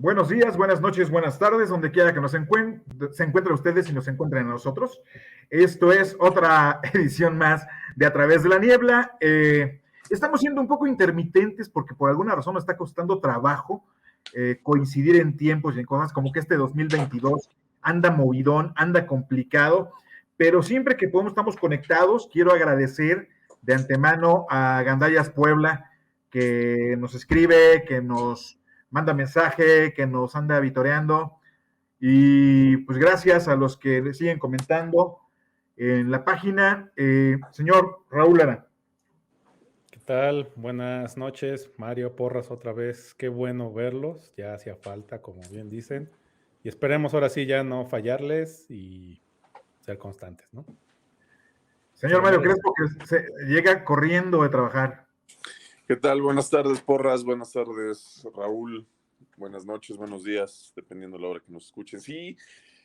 Buenos días, buenas noches, buenas tardes, donde quiera que se encuentren ustedes y nos encuentren a nosotros. Esto es otra edición más de A Través de la Niebla. Estamos siendo un poco intermitentes porque por alguna razón nos está costando trabajo coincidir en tiempos y en cosas como que este 2022 anda movidón, anda complicado, pero siempre que podemos estamos conectados. Quiero agradecer de antemano a Gandayas Puebla, que nos escribe, que nos manda mensaje, que nos anda vitoreando. Y pues gracias a los que le siguen comentando en la página. Señor Raúl Lara. ¿Qué tal? Buenas noches, Mario Porras otra vez. Qué bueno verlos, ya hacía falta, como bien dicen. Y esperemos ahora sí ya no fallarles y ser constantes, ¿no? Señor Mario Crespo, que llega corriendo de trabajar. ¿Qué tal? Buenas tardes, Porras. Buenas tardes, Raúl. Buenas noches, buenos días, dependiendo de la hora que nos escuchen. Sí,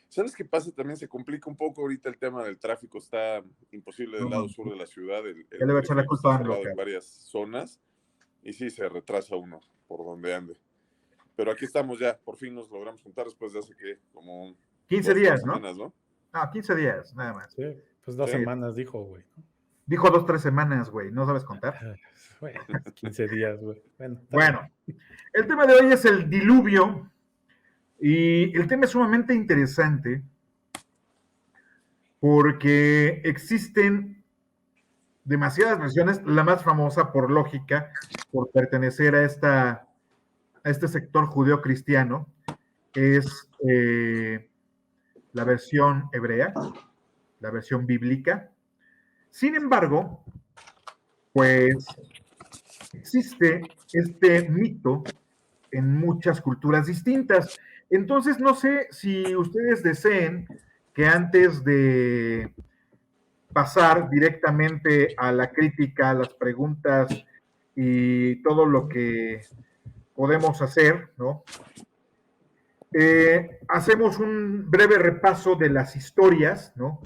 ¿sabes qué pasa? También se complica un poco ahorita el tema del tráfico. Está imposible del lado sur de la ciudad. El le va a echar la culpa está cerrado en varias zonas y sí, se retrasa uno por donde ande. Pero aquí estamos ya, por fin nos logramos juntar después de hace que como 15 días, semanas, ¿no? Ah, 15 días, nada más. Sí, pues 2 semanas dijo, güey. Dijo 2, 3 semanas, güey, ¿no sabes contar? Bueno, 15 días, güey. Bueno, el tema de hoy es el diluvio y el tema es sumamente interesante porque existen demasiadas versiones. La más famosa, por lógica, por pertenecer a este sector judeo-cristiano, es la versión hebrea, la versión bíblica. Sin embargo, pues existe este mito en muchas culturas distintas. Entonces, no sé si ustedes deseen que antes de pasar directamente a la crítica, a las preguntas y todo lo que podemos hacer, ¿no? Hacemos un breve repaso de las historias, ¿no?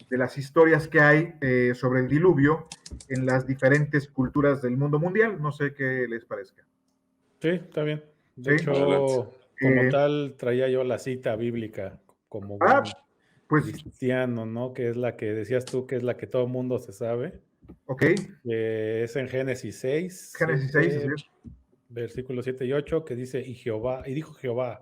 De las historias que hay sobre el diluvio en las diferentes culturas del mundo mundial. No sé qué les parezca. Sí, está bien. De hecho, como tal, traía yo la cita bíblica como buen cristiano, ¿no? Que es la que decías tú, que es la que todo el mundo se sabe. Ok. Es en Génesis 6. Génesis 6, así es. Versículos 7 y 8, que dice, y dijo Jehová,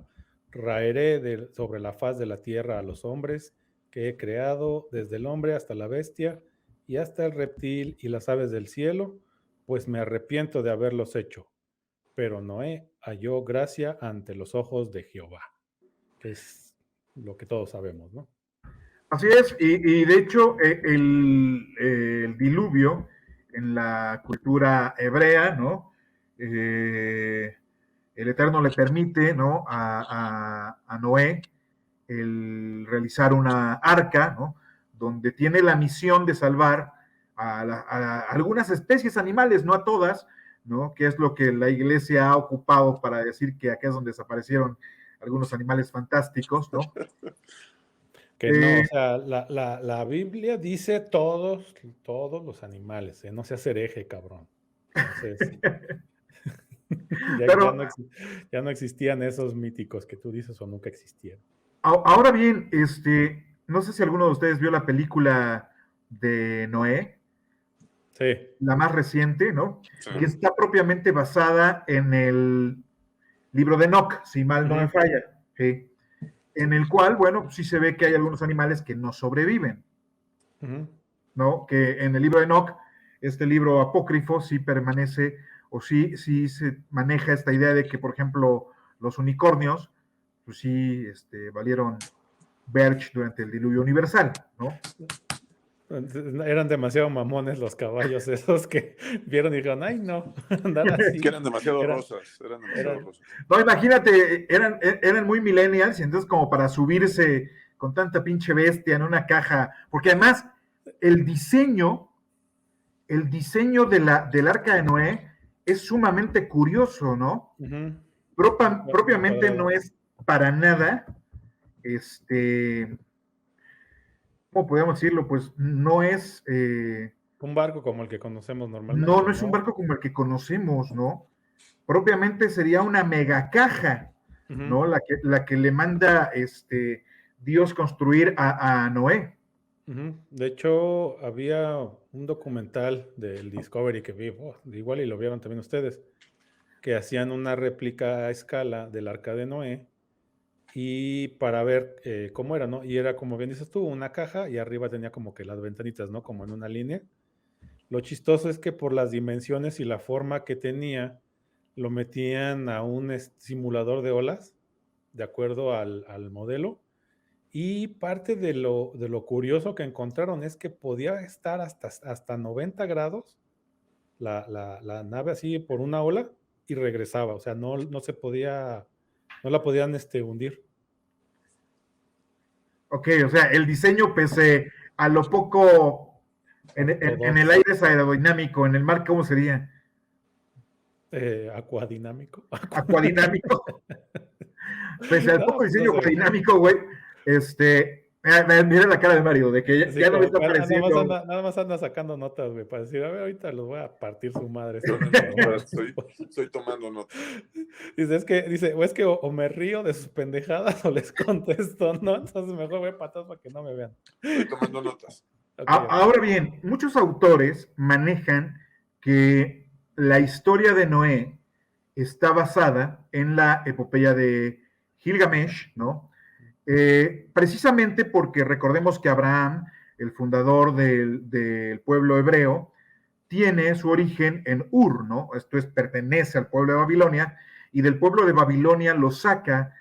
raeré sobre la faz de la tierra a los hombres que he creado, desde el hombre hasta la bestia, y hasta el reptil y las aves del cielo, pues me arrepiento de haberlos hecho. Pero Noé halló gracia ante los ojos de Jehová, que es lo que todos sabemos, ¿no? Así es, y de hecho el diluvio en la cultura hebrea, ¿no? El Eterno le permite, ¿no? A Noé el realizar una arca, ¿no? Donde tiene la misión de salvar a algunas especies animales, no a todas, ¿no? Que es lo que la iglesia ha ocupado para decir que acá es donde desaparecieron algunos animales fantásticos, ¿no? Que no, o sea, la Biblia dice todos los animales, no seas hereje, cabrón. Entonces, ya no existían esos míticos que tú dices o nunca existieron. Ahora bien, no sé si alguno de ustedes vio la película de Noé. Sí. La más reciente, ¿no? Sí. Que está propiamente basada en el libro de Enoch, si mal no me falla. ¿Sí? En el cual, bueno, sí se ve que hay algunos animales que no sobreviven. ¿No? Que en el libro de Enoch, este libro apócrifo, sí permanece, o sí se maneja esta idea de que, por ejemplo, los unicornios, pues sí, valieron verge durante el diluvio universal, ¿no? Eran demasiado mamones los caballos esos que vieron y dijeron, ay no, andar así. Que eran demasiado rosas. No, imagínate, eran muy millennials, y entonces como para subirse con tanta pinche bestia en una caja, porque además el diseño del arca de Noé es sumamente curioso, ¿no? Propiamente no es para nada, ¿cómo podemos decirlo? Pues no es... un barco como el que conocemos normalmente. No es un barco como el que conocemos, ¿no? Propiamente sería una mega caja, ¿no? La que le manda Dios construir a Noé. De hecho, había un documental del Discovery que vi, igual y lo vieron también ustedes, que hacían una réplica a escala del Arca de Noé y para ver cómo era, ¿no? Y era como bien dices tú, una caja y arriba tenía como que las ventanitas, ¿no? Como en una línea. Lo chistoso es que por las dimensiones y la forma que tenía, lo metían a un simulador de olas, de acuerdo al modelo. Y parte de lo curioso que encontraron es que podía estar hasta 90 grados la nave así por una ola y regresaba. O sea, no se podía, no la podían hundir. Ok, o sea, el diseño, pese a lo poco en el aire es aerodinámico, en el mar, ¿cómo sería? Acuadinámico. Acuadinámico. Pese al poco Pues no diseño sé. acuadinámico, güey, mira la cara de Mario, de que Así ya no le está nada pareciendo. nada más anda sacando notas, güey, para decir, a ver, ahorita los voy a partir su madre. Estoy tomando nota. Dice, o es que o me río de sus pendejadas o les contesto, ¿no? Entonces mejor voy para atrás para que no me vean. Estoy tomando notas. Okay. Ahora bien, muchos autores manejan que la historia de Noé está basada en la epopeya de Gilgamesh, ¿no? Precisamente porque recordemos que Abraham, el fundador del pueblo hebreo, tiene su origen en Ur, ¿no? Esto es, pertenece al pueblo de Babilonia, y del pueblo de Babilonia lo saca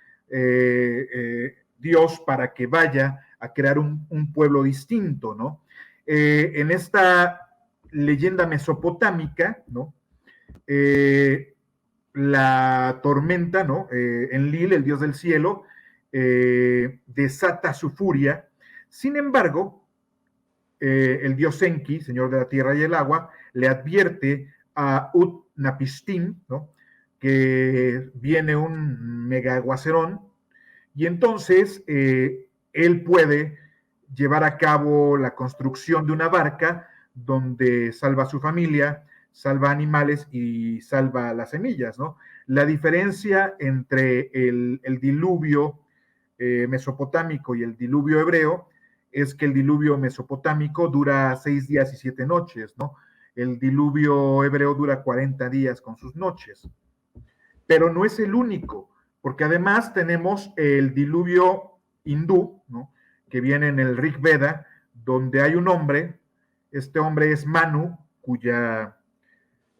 Dios para que vaya a crear un pueblo distinto, ¿no? En esta leyenda mesopotámica, ¿no? La tormenta, ¿no? Enlil, el dios del cielo, desata su furia. Sin embargo, el dios Enki, señor de la tierra y el agua, le advierte a Utnapishtim, ¿no? Que viene un mega aguacerón, y entonces él puede llevar a cabo la construcción de una barca donde salva a su familia, salva animales y salva las semillas, ¿no? La diferencia entre el diluvio mesopotámico y el diluvio hebreo es que el diluvio mesopotámico dura 6 días y 7 noches, ¿no? El diluvio hebreo dura 40 días con sus noches. Pero no es el único, porque además tenemos el diluvio hindú, ¿no? Que viene en el Rig Veda, donde hay un hombre, este hombre es Manu, cuya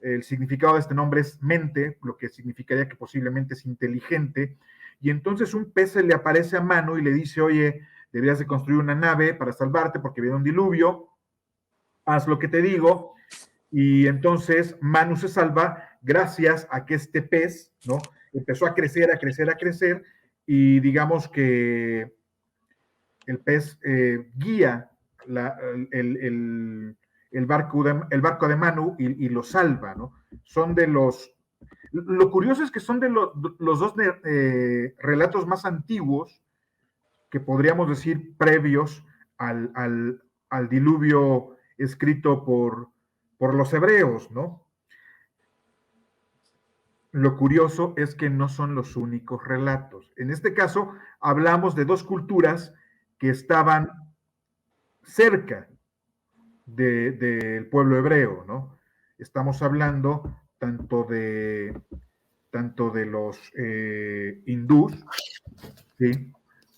el significado de este nombre es mente, lo que significaría que posiblemente es inteligente, y entonces un pez se le aparece a Manu y le dice, oye, deberías de construir una nave para salvarte porque viene un diluvio, haz lo que te digo, y entonces Manu se salva gracias a que este pez, ¿no? Empezó a crecer, a crecer, a crecer, y digamos que el pez guía el barco de Manu y lo salva, ¿no? Son de los... Lo curioso es que son de los dos relatos más antiguos que podríamos decir previos al diluvio escrito por los hebreos, ¿no? Lo curioso es que no son los únicos relatos. En este caso, hablamos de dos culturas que estaban cerca del pueblo hebreo, ¿no? Estamos hablando tanto de los hindús, ¿sí?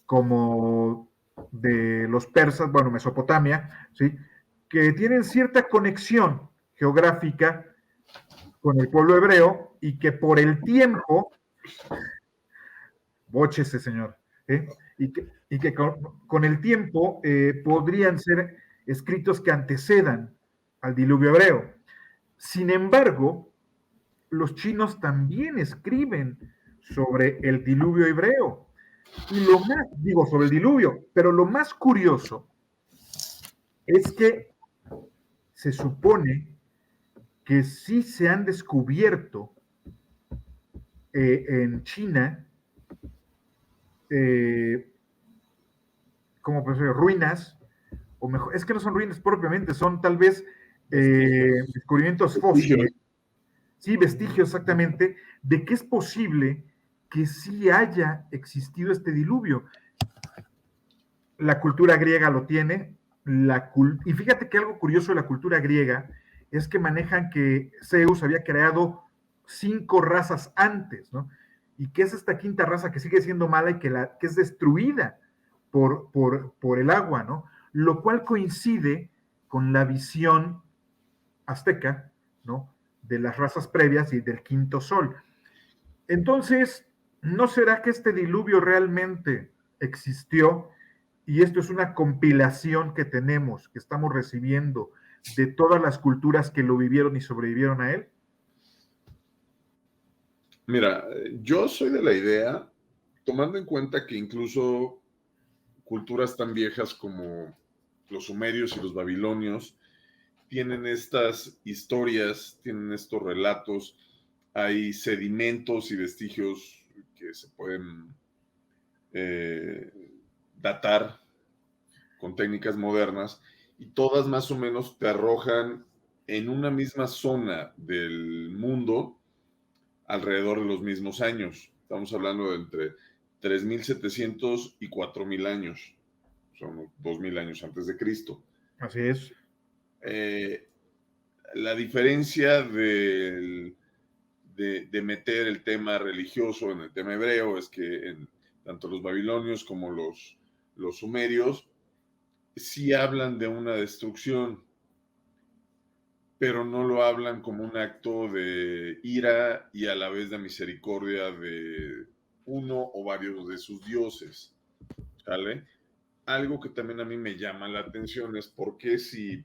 Como de los persas, bueno, Mesopotamia, ¿sí? Que tienen cierta conexión geográfica con el pueblo hebreo y que por el tiempo, bóchese señor, y que con el tiempo podrían ser escritos que antecedan al diluvio hebreo. Sin embargo, los chinos también escriben sobre el diluvio hebreo. Y lo más, digo, sobre el diluvio, pero lo más curioso es que se supone que sí se han descubierto en China como pues, ruinas, o mejor, es que no son ruinas propiamente, son tal vez descubrimientos fósiles, sí, vestigios exactamente, de que es posible que sí haya existido este diluvio. La cultura griega lo tiene, y fíjate que algo curioso de la cultura griega es que manejan que Zeus había creado 5 razas antes, ¿no? Y que es esta quinta raza que sigue siendo mala y que es destruida por el agua, ¿no? Lo cual coincide con la visión azteca, ¿no? De las razas previas y del quinto sol. Entonces, ¿no será que este diluvio realmente existió y esto es una compilación que tenemos, que estamos recibiendo de todas las culturas que lo vivieron y sobrevivieron a él? Mira, yo soy de la idea, tomando en cuenta que incluso culturas tan viejas como los sumerios y los babilonios tienen estas historias, tienen estos relatos, hay sedimentos y vestigios que se pueden datar con técnicas modernas y todas más o menos te arrojan en una misma zona del mundo alrededor de los mismos años. Estamos hablando de entre 3.700 y 4.000 años, son 2.000 años antes de Cristo. Así es. La diferencia de meter el tema religioso en el tema hebreo es que tanto los babilonios como los sumerios sí hablan de una destrucción, pero no lo hablan como un acto de ira y a la vez de misericordia de uno o varios de sus dioses, ¿sale? Algo que también a mí me llama la atención es por qué si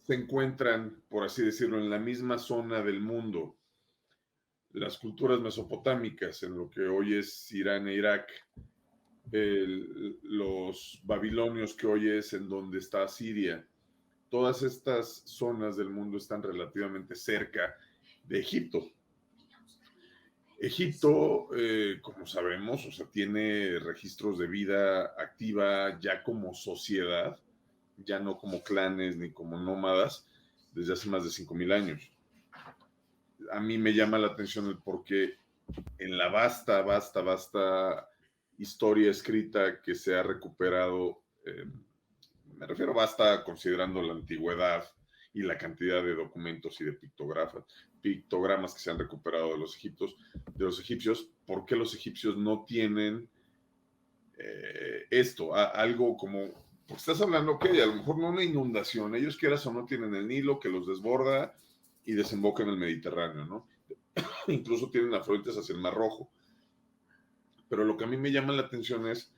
se encuentran, por así decirlo, en la misma zona del mundo, las culturas mesopotámicas, en lo que hoy es Irán e Irak, los babilonios que hoy es en donde está Siria, todas estas zonas del mundo están relativamente cerca de Egipto. Egipto, como sabemos, o sea, tiene registros de vida activa ya como sociedad, ya no como clanes ni como nómadas, desde hace más de 5.000 años. A mí me llama la atención el por qué en la vasta historia escrita que se ha recuperado, me refiero basta considerando la antigüedad y la cantidad de documentos y de pictogramas que se han recuperado de los egipcios, ¿por qué los egipcios no tienen esto? Algo como, porque estás hablando, ok, a lo mejor no una inundación, ellos quieras o no tienen el Nilo que los desborda y desemboca en el Mediterráneo, ¿no? Incluso tienen afluentes hacia el Mar Rojo. Pero lo que a mí me llama la atención es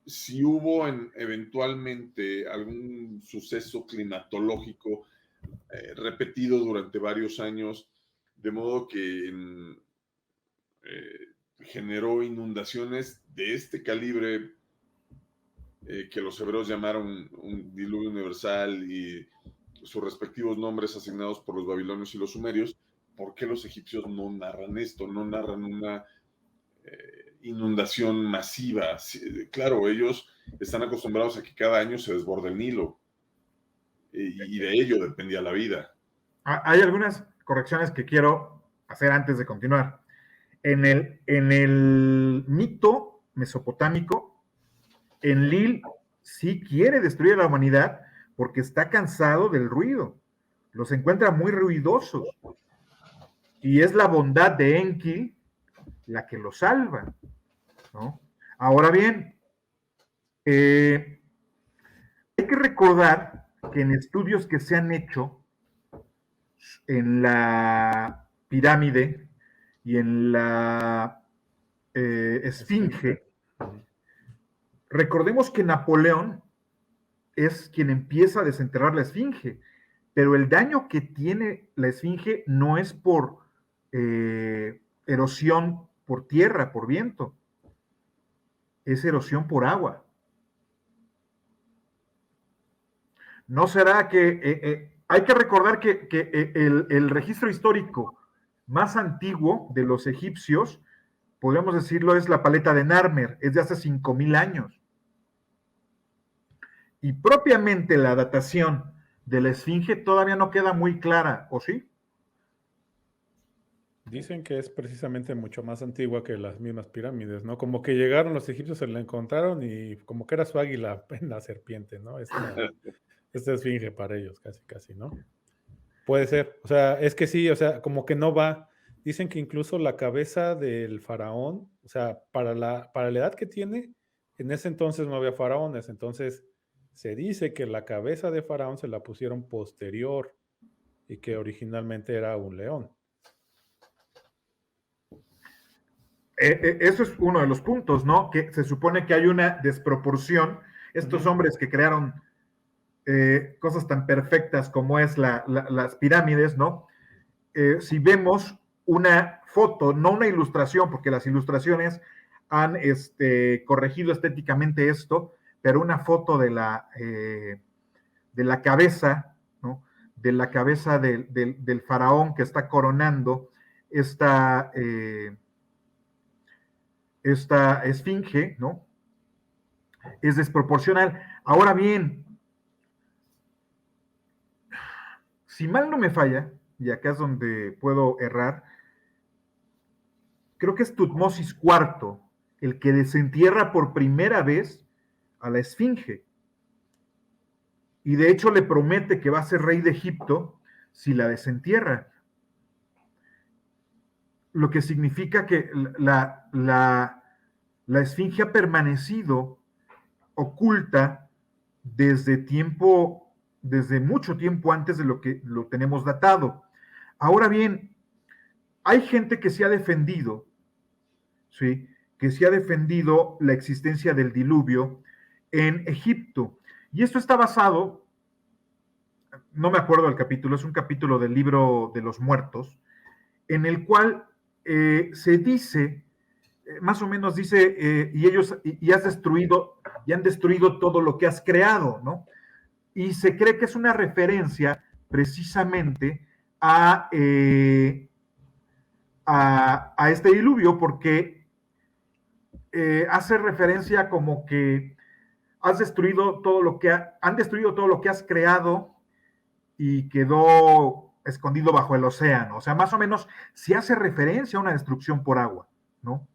si hubo eventualmente algún suceso climatológico repetido durante varios años, de modo que generó inundaciones de este calibre que los hebreos llamaron un diluvio universal y sus respectivos nombres asignados por los babilonios y los sumerios. ¿Por qué los egipcios no narran esto? No narran una inundación masiva. Claro, ellos están acostumbrados a que cada año se desborde el Nilo y de ello dependía la vida. Hay algunas correcciones que quiero hacer antes de continuar. En el mito mesopotámico, Enlil sí quiere destruir a la humanidad porque está cansado del ruido. Los encuentra muy ruidosos. Y es la bondad de Enki la que lo salva, ¿no? Ahora bien, hay que recordar que en estudios que se han hecho en la pirámide y en la esfinge, recordemos que Napoleón es quien empieza a desenterrar la esfinge, pero el daño que tiene la esfinge no es por erosión por tierra, por viento, es erosión por agua. ¿No será que hay que recordar que el registro histórico más antiguo de los egipcios, podríamos decirlo, es la paleta de Narmer, es de hace 5.000 años. Y propiamente la datación de la esfinge todavía no queda muy clara, ¿o sí? Dicen que es precisamente mucho más antigua que las mismas pirámides, ¿no? Como que llegaron los egipcios, se la encontraron y como que era su águila en la serpiente, ¿no? Esta esfinge para ellos, casi, casi, ¿no? Puede ser. O sea, es que sí, o sea, como que no va. Dicen que incluso la cabeza del faraón, o sea, para la edad que tiene, en ese entonces no había faraones, entonces se dice que la cabeza de faraón se la pusieron posterior y que originalmente era un león. Eso es uno de los puntos, ¿no? Que se supone que hay una desproporción. Estos hombres que crearon cosas tan perfectas como es las pirámides, ¿no? Si vemos una foto, no una ilustración, porque las ilustraciones han corregido estéticamente esto, pero una foto de la cabeza, ¿no? De la cabeza del faraón que está coronando esta, esta esfinge, ¿no? Es desproporcional. Ahora bien, si mal no me falla, y acá es donde puedo errar, creo que es Tutmosis IV el que desentierra por primera vez a la esfinge. Y de hecho le promete que va a ser rey de Egipto si la desentierra. Lo que significa que la esfinge ha permanecido oculta desde mucho tiempo antes de lo que lo tenemos datado. Ahora bien, hay gente que se ha defendido, ¿sí? Que se ha defendido la existencia del diluvio en Egipto. Y esto está basado, no me acuerdo del capítulo, es un capítulo del libro de los muertos, en el cual se dice, más o menos dice, y has destruido, y han destruido todo lo que has creado, ¿no? Y se cree que es una referencia precisamente a este diluvio, porque hace referencia como que has destruido todo lo que han destruido todo lo que has creado y quedó escondido bajo el océano. O sea, más o menos se hace referencia a una destrucción por agua, ¿no?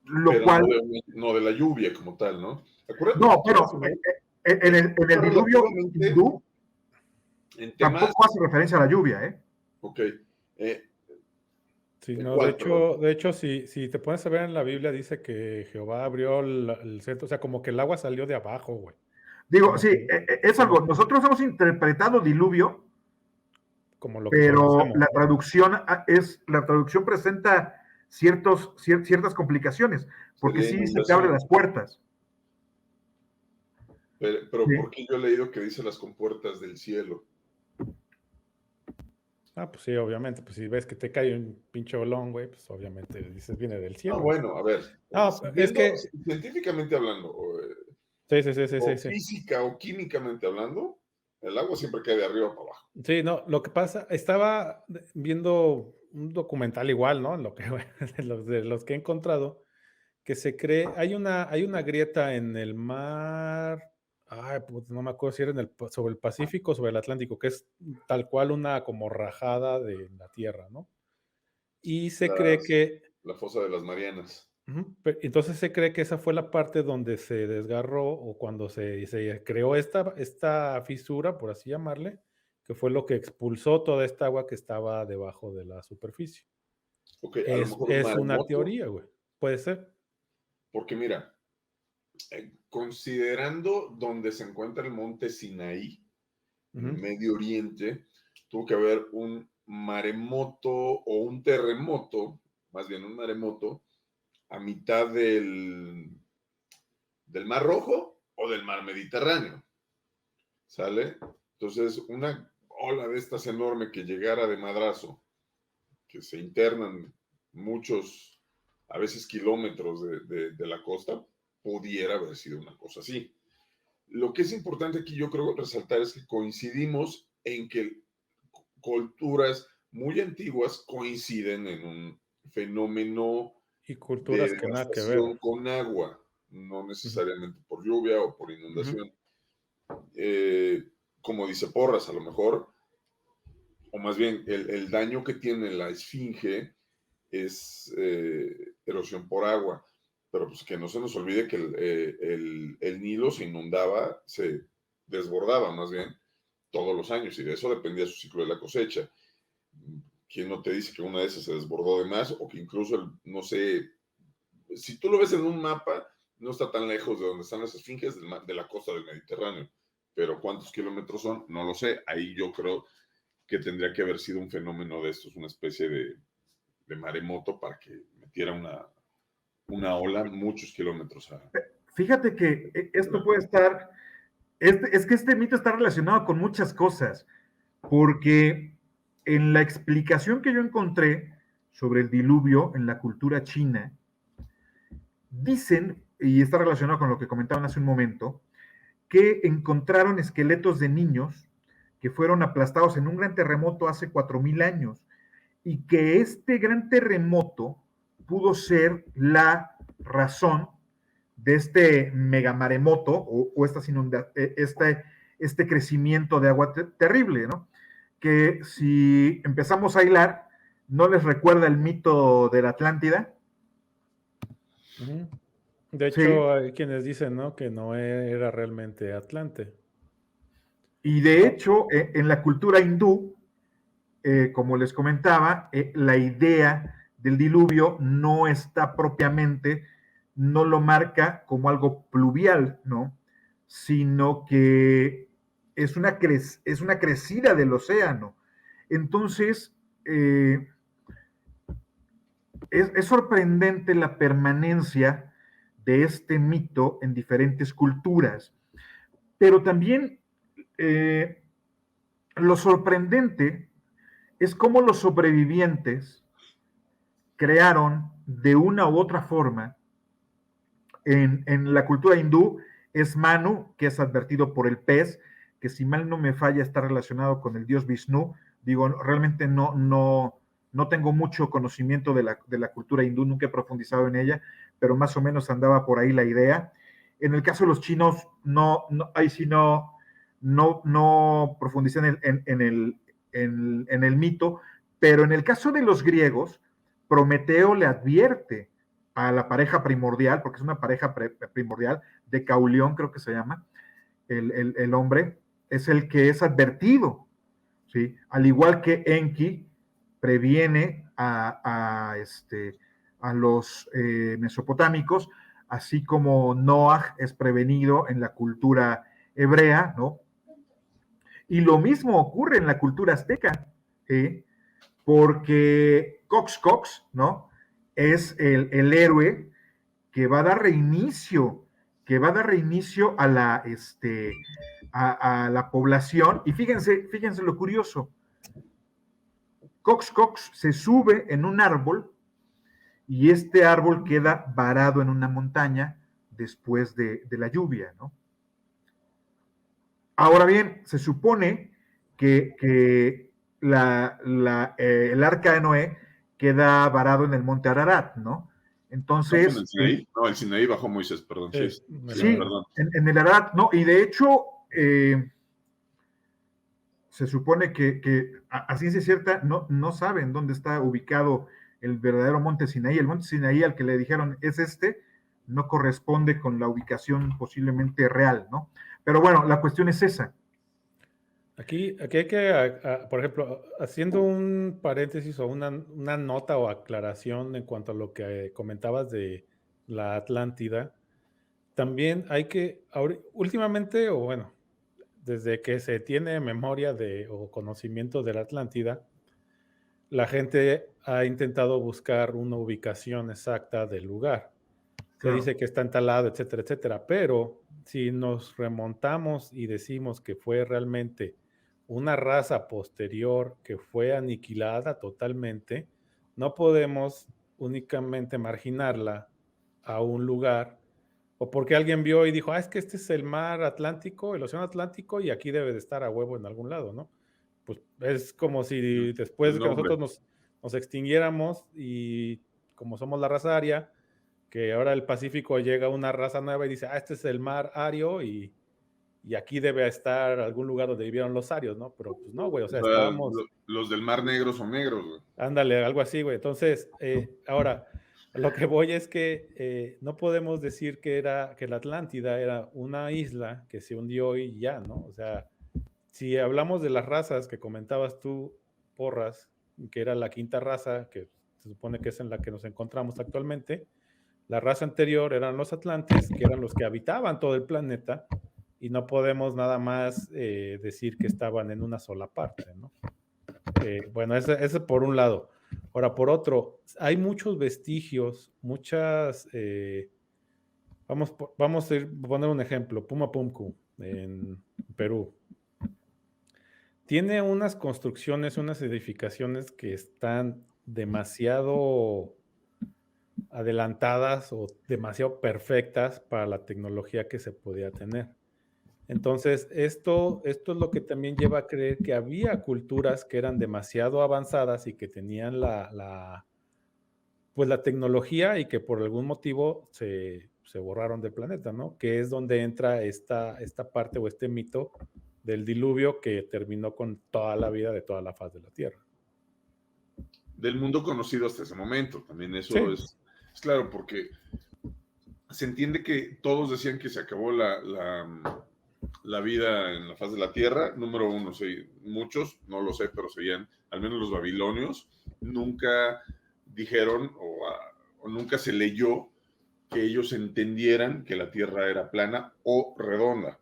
Lo Pero cual, no de la lluvia como tal, ¿no? Acuérdate no, que pero en el diluvio relativamente hindú en temas, tampoco hace referencia a la lluvia, ¿eh? ok, eh, Sí, ¿en no, cuál, perdón? de hecho, si te pones a ver en la Biblia, dice que Jehová abrió el centro, o sea, como que el agua salió de abajo, güey. Digo, Como sí, que, es como, algo, nosotros hemos interpretado diluvio, como lo que pero conocemos, ¿no? la traducción presenta ciertas complicaciones, porque Sería sí dice que abre inundación. las puertas. Pero Sí. ¿por qué yo he leído que dice las compuertas del cielo? Ah, pues sí, obviamente, pues si ves que te cae un pinche olón, güey, pues obviamente dices viene del No, cielo, güey. bueno, a ver, No, es viendo que, científicamente hablando, sí, sí, sí, sí, sí, o sí. física o químicamente hablando, el agua siempre cae de arriba para abajo. Sí, no, lo que pasa, estaba viendo un documental igual, ¿no? Lo que, de los que he encontrado, que se cree, hay una grieta en el mar, ay, pues, no me acuerdo si era sobre el Pacífico, sobre el Atlántico, que es tal cual una como rajada de la Tierra, ¿no? Y se cree Las, que, la fosa de las Marianas. ujú, entonces se cree que esa fue la parte donde se desgarró o cuando se creó esta fisura, por así llamarle, que fue lo que expulsó toda esta agua que estaba debajo de la superficie. Ok, a lo mejor un Es una maremoto, teoría, güey. Puede ser. porque mira, considerando donde se encuentra el monte Sinaí, en Ujú. Medio Oriente, tuvo que haber un maremoto o un terremoto, más bien un maremoto, a mitad del Mar Rojo o del Mar Mediterráneo, ¿sale? Entonces, una ola de estas enorme que llegara de madrazo, que se internan muchos, a veces kilómetros de la costa, pudiera haber sido una cosa así. Lo que es importante aquí, yo creo, resaltar es que coincidimos en que culturas muy antiguas coinciden en un fenómeno Y de culturas que nada que ver. devastación con agua, no Ujú, necesariamente por lluvia o por ujú. inundación. Como dice Porras, a lo mejor o más bien el daño que tiene la esfinge es erosión por agua. Pero pues que no se nos olvide que el Nilo se inundaba, se desbordaba más bien todos los años, y de eso dependía su ciclo de la cosecha. ¿Quién no te dice que una de esas se desbordó de más, o que incluso, no sé, si tú lo ves en un mapa, no está tan lejos de donde están las esfinges de la costa del Mediterráneo, pero ¿cuántos kilómetros son? No lo sé. Ahí yo creo que tendría que haber sido un fenómeno de estos, una especie de maremoto para que metiera una ola muchos kilómetros. Fíjate que esto puede estar, es que este mito está relacionado con muchas cosas, porque en la explicación que yo encontré sobre el diluvio en la cultura china, dicen, y está relacionado con lo que comentaban hace un momento, que encontraron esqueletos de niños que fueron aplastados en un gran terremoto hace 4.000 años, y que este gran terremoto pudo ser la razón de este megamaremoto o este crecimiento de agua terrible, ¿no? Que si empezamos a hilar, ¿no les recuerda el mito de la Atlántida? De Sí, hecho, hay quienes dicen, ¿no?, que Noé era realmente Atlante. y de hecho, en la cultura hindú, como les comentaba, la idea del diluvio no está propiamente, no lo marca como algo pluvial, ¿no? Sino que es una crecida del océano. Entonces, es sorprendente la permanencia de este mito en diferentes culturas, pero también lo sorprendente es cómo los sobrevivientes crearon de una u otra forma, en la cultura hindú es Manu, que es advertido por el pez, que si mal no me falla está relacionado con el dios Vishnu. Digo, realmente no tengo mucho conocimiento de la cultura hindú, nunca he profundizado en ella, pero más o menos andaba por ahí la idea. En el caso de los chinos, ahí sí no profundicé en el mito, pero en el caso de los griegos, Prometeo le advierte a la pareja primordial, porque es una pareja primordial, de Caulión creo que se llama, el hombre, es el que es advertido, ¿sí? Al igual que Enki previene a los mesopotámicos, así como Noah es prevenido en la cultura hebrea, ¿no? Y lo mismo ocurre en la cultura azteca, ¿sí? Porque Cox, ¿no? Es el héroe que va a dar reinicio, a la población. Y fíjense lo curioso. Cox se sube en un árbol y este árbol queda varado en una montaña después de la lluvia, ¿no? Ahora bien, se supone que el arca de Noé queda varado en el monte Ararat, ¿no? ¿No fue en Entonces, el Sinaí? No, el Sinaí bajó Moisés, perdón. Sí, sí, perdón. en el Ararat, no, y de hecho, se supone que a ciencia cierta no saben dónde está ubicado el verdadero monte Sinaí. El monte Sinaí al que le dijeron es no corresponde con la ubicación posiblemente real, ¿no? Pero bueno, la cuestión es esa. Aquí hay que, por ejemplo, haciendo un paréntesis o una nota o aclaración en cuanto a lo que comentabas de la Atlántida, también hay que, últimamente, o bueno, desde que se tiene memoria o conocimiento de la Atlántida, la gente ha intentado buscar una ubicación exacta del lugar. Se Claro. dice que está en tal lado, etcétera, etcétera, pero si nos remontamos y decimos que fue realmente una raza posterior que fue aniquilada totalmente, no podemos únicamente marginarla a un lugar o porque alguien vio y dijo, es que este es el mar Atlántico, el océano Atlántico, y aquí debe de estar a huevo en algún lado, ¿no? Pues es como si después El de que nombre. nosotros nos extinguiéramos y como somos la raza aria, que ahora el Pacífico llega una raza nueva y dice, este es el mar Ario, y y aquí debe estar algún lugar donde vivieron los arios, ¿no? Pero pues no, güey, o sea, O sea, estábamos, los del Mar Negro son negros, güey. ándale, algo así, güey. Entonces, ahora, lo que voy es que no podemos decir que la Atlántida era una isla que se hundió y ya, ¿no? O sea, si hablamos de las razas que comentabas tú, Porras, que era la quinta raza, que se supone que es en la que nos encontramos actualmente, la raza anterior eran los atlantes, que eran los que habitaban todo el planeta, y no podemos nada más decir que estaban en una sola parte, ¿no? Bueno, ese por un lado. Ahora, por otro, hay muchos vestigios, muchas... vamos a poner un ejemplo, Pumapumcu, en Perú. Tiene unas construcciones, unas edificaciones que están demasiado adelantadas o demasiado perfectas para la tecnología que se podía tener. Entonces, esto es lo que también lleva a creer que había culturas que eran demasiado avanzadas y que tenían pues la tecnología y que por algún motivo se borraron del planeta, ¿no? Que es donde entra esta parte o este mito del diluvio que terminó con toda la vida de toda la faz de la Tierra. Del mundo conocido hasta ese momento, también eso Sí. es claro, porque se entiende que todos decían que se acabó la vida en la faz de la Tierra. Número uno, sí, muchos, no lo sé, pero seguían, al menos los babilonios, nunca dijeron o nunca se leyó que ellos entendieran que la Tierra era plana o redonda.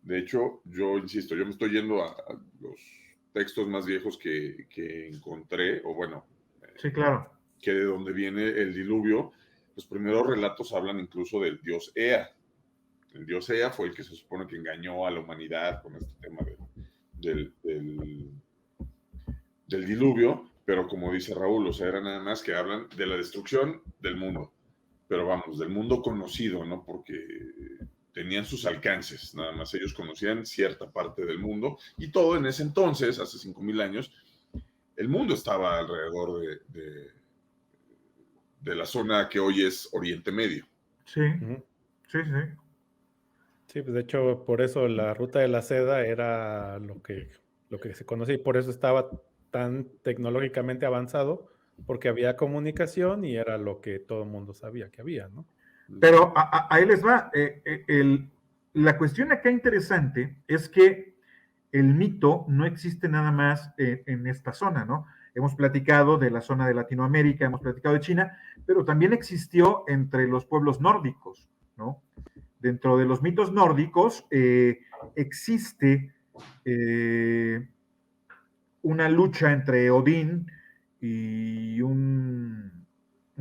De hecho, yo insisto, yo me estoy yendo a los textos más viejos que encontré, o bueno, Sí, claro. que de donde viene el diluvio. Los primeros relatos hablan incluso del dios Ea. El dios Ea fue el que se supone que engañó a la humanidad con este tema del diluvio, pero como dice Raúl, o sea, era nada más que hablan de la destrucción del mundo, pero vamos, del mundo conocido, ¿no? Porque tenían sus alcances, nada más ellos conocían cierta parte del mundo, y todo en ese entonces, hace 5,000 años, el mundo estaba alrededor de la zona que hoy es Oriente Medio. Sí, sí, sí. Sí, pues de hecho, por eso la ruta de la seda era lo que se conocía y por eso estaba tan tecnológicamente avanzado, porque había comunicación y era lo que todo el mundo sabía que había, ¿no? Pero ahí les va. La cuestión acá interesante es que el mito no existe nada más en esta zona, ¿no? Hemos platicado de la zona de Latinoamérica, hemos platicado de China, pero también existió entre los pueblos nórdicos, ¿no? Dentro de los mitos nórdicos existe una lucha entre Odín y un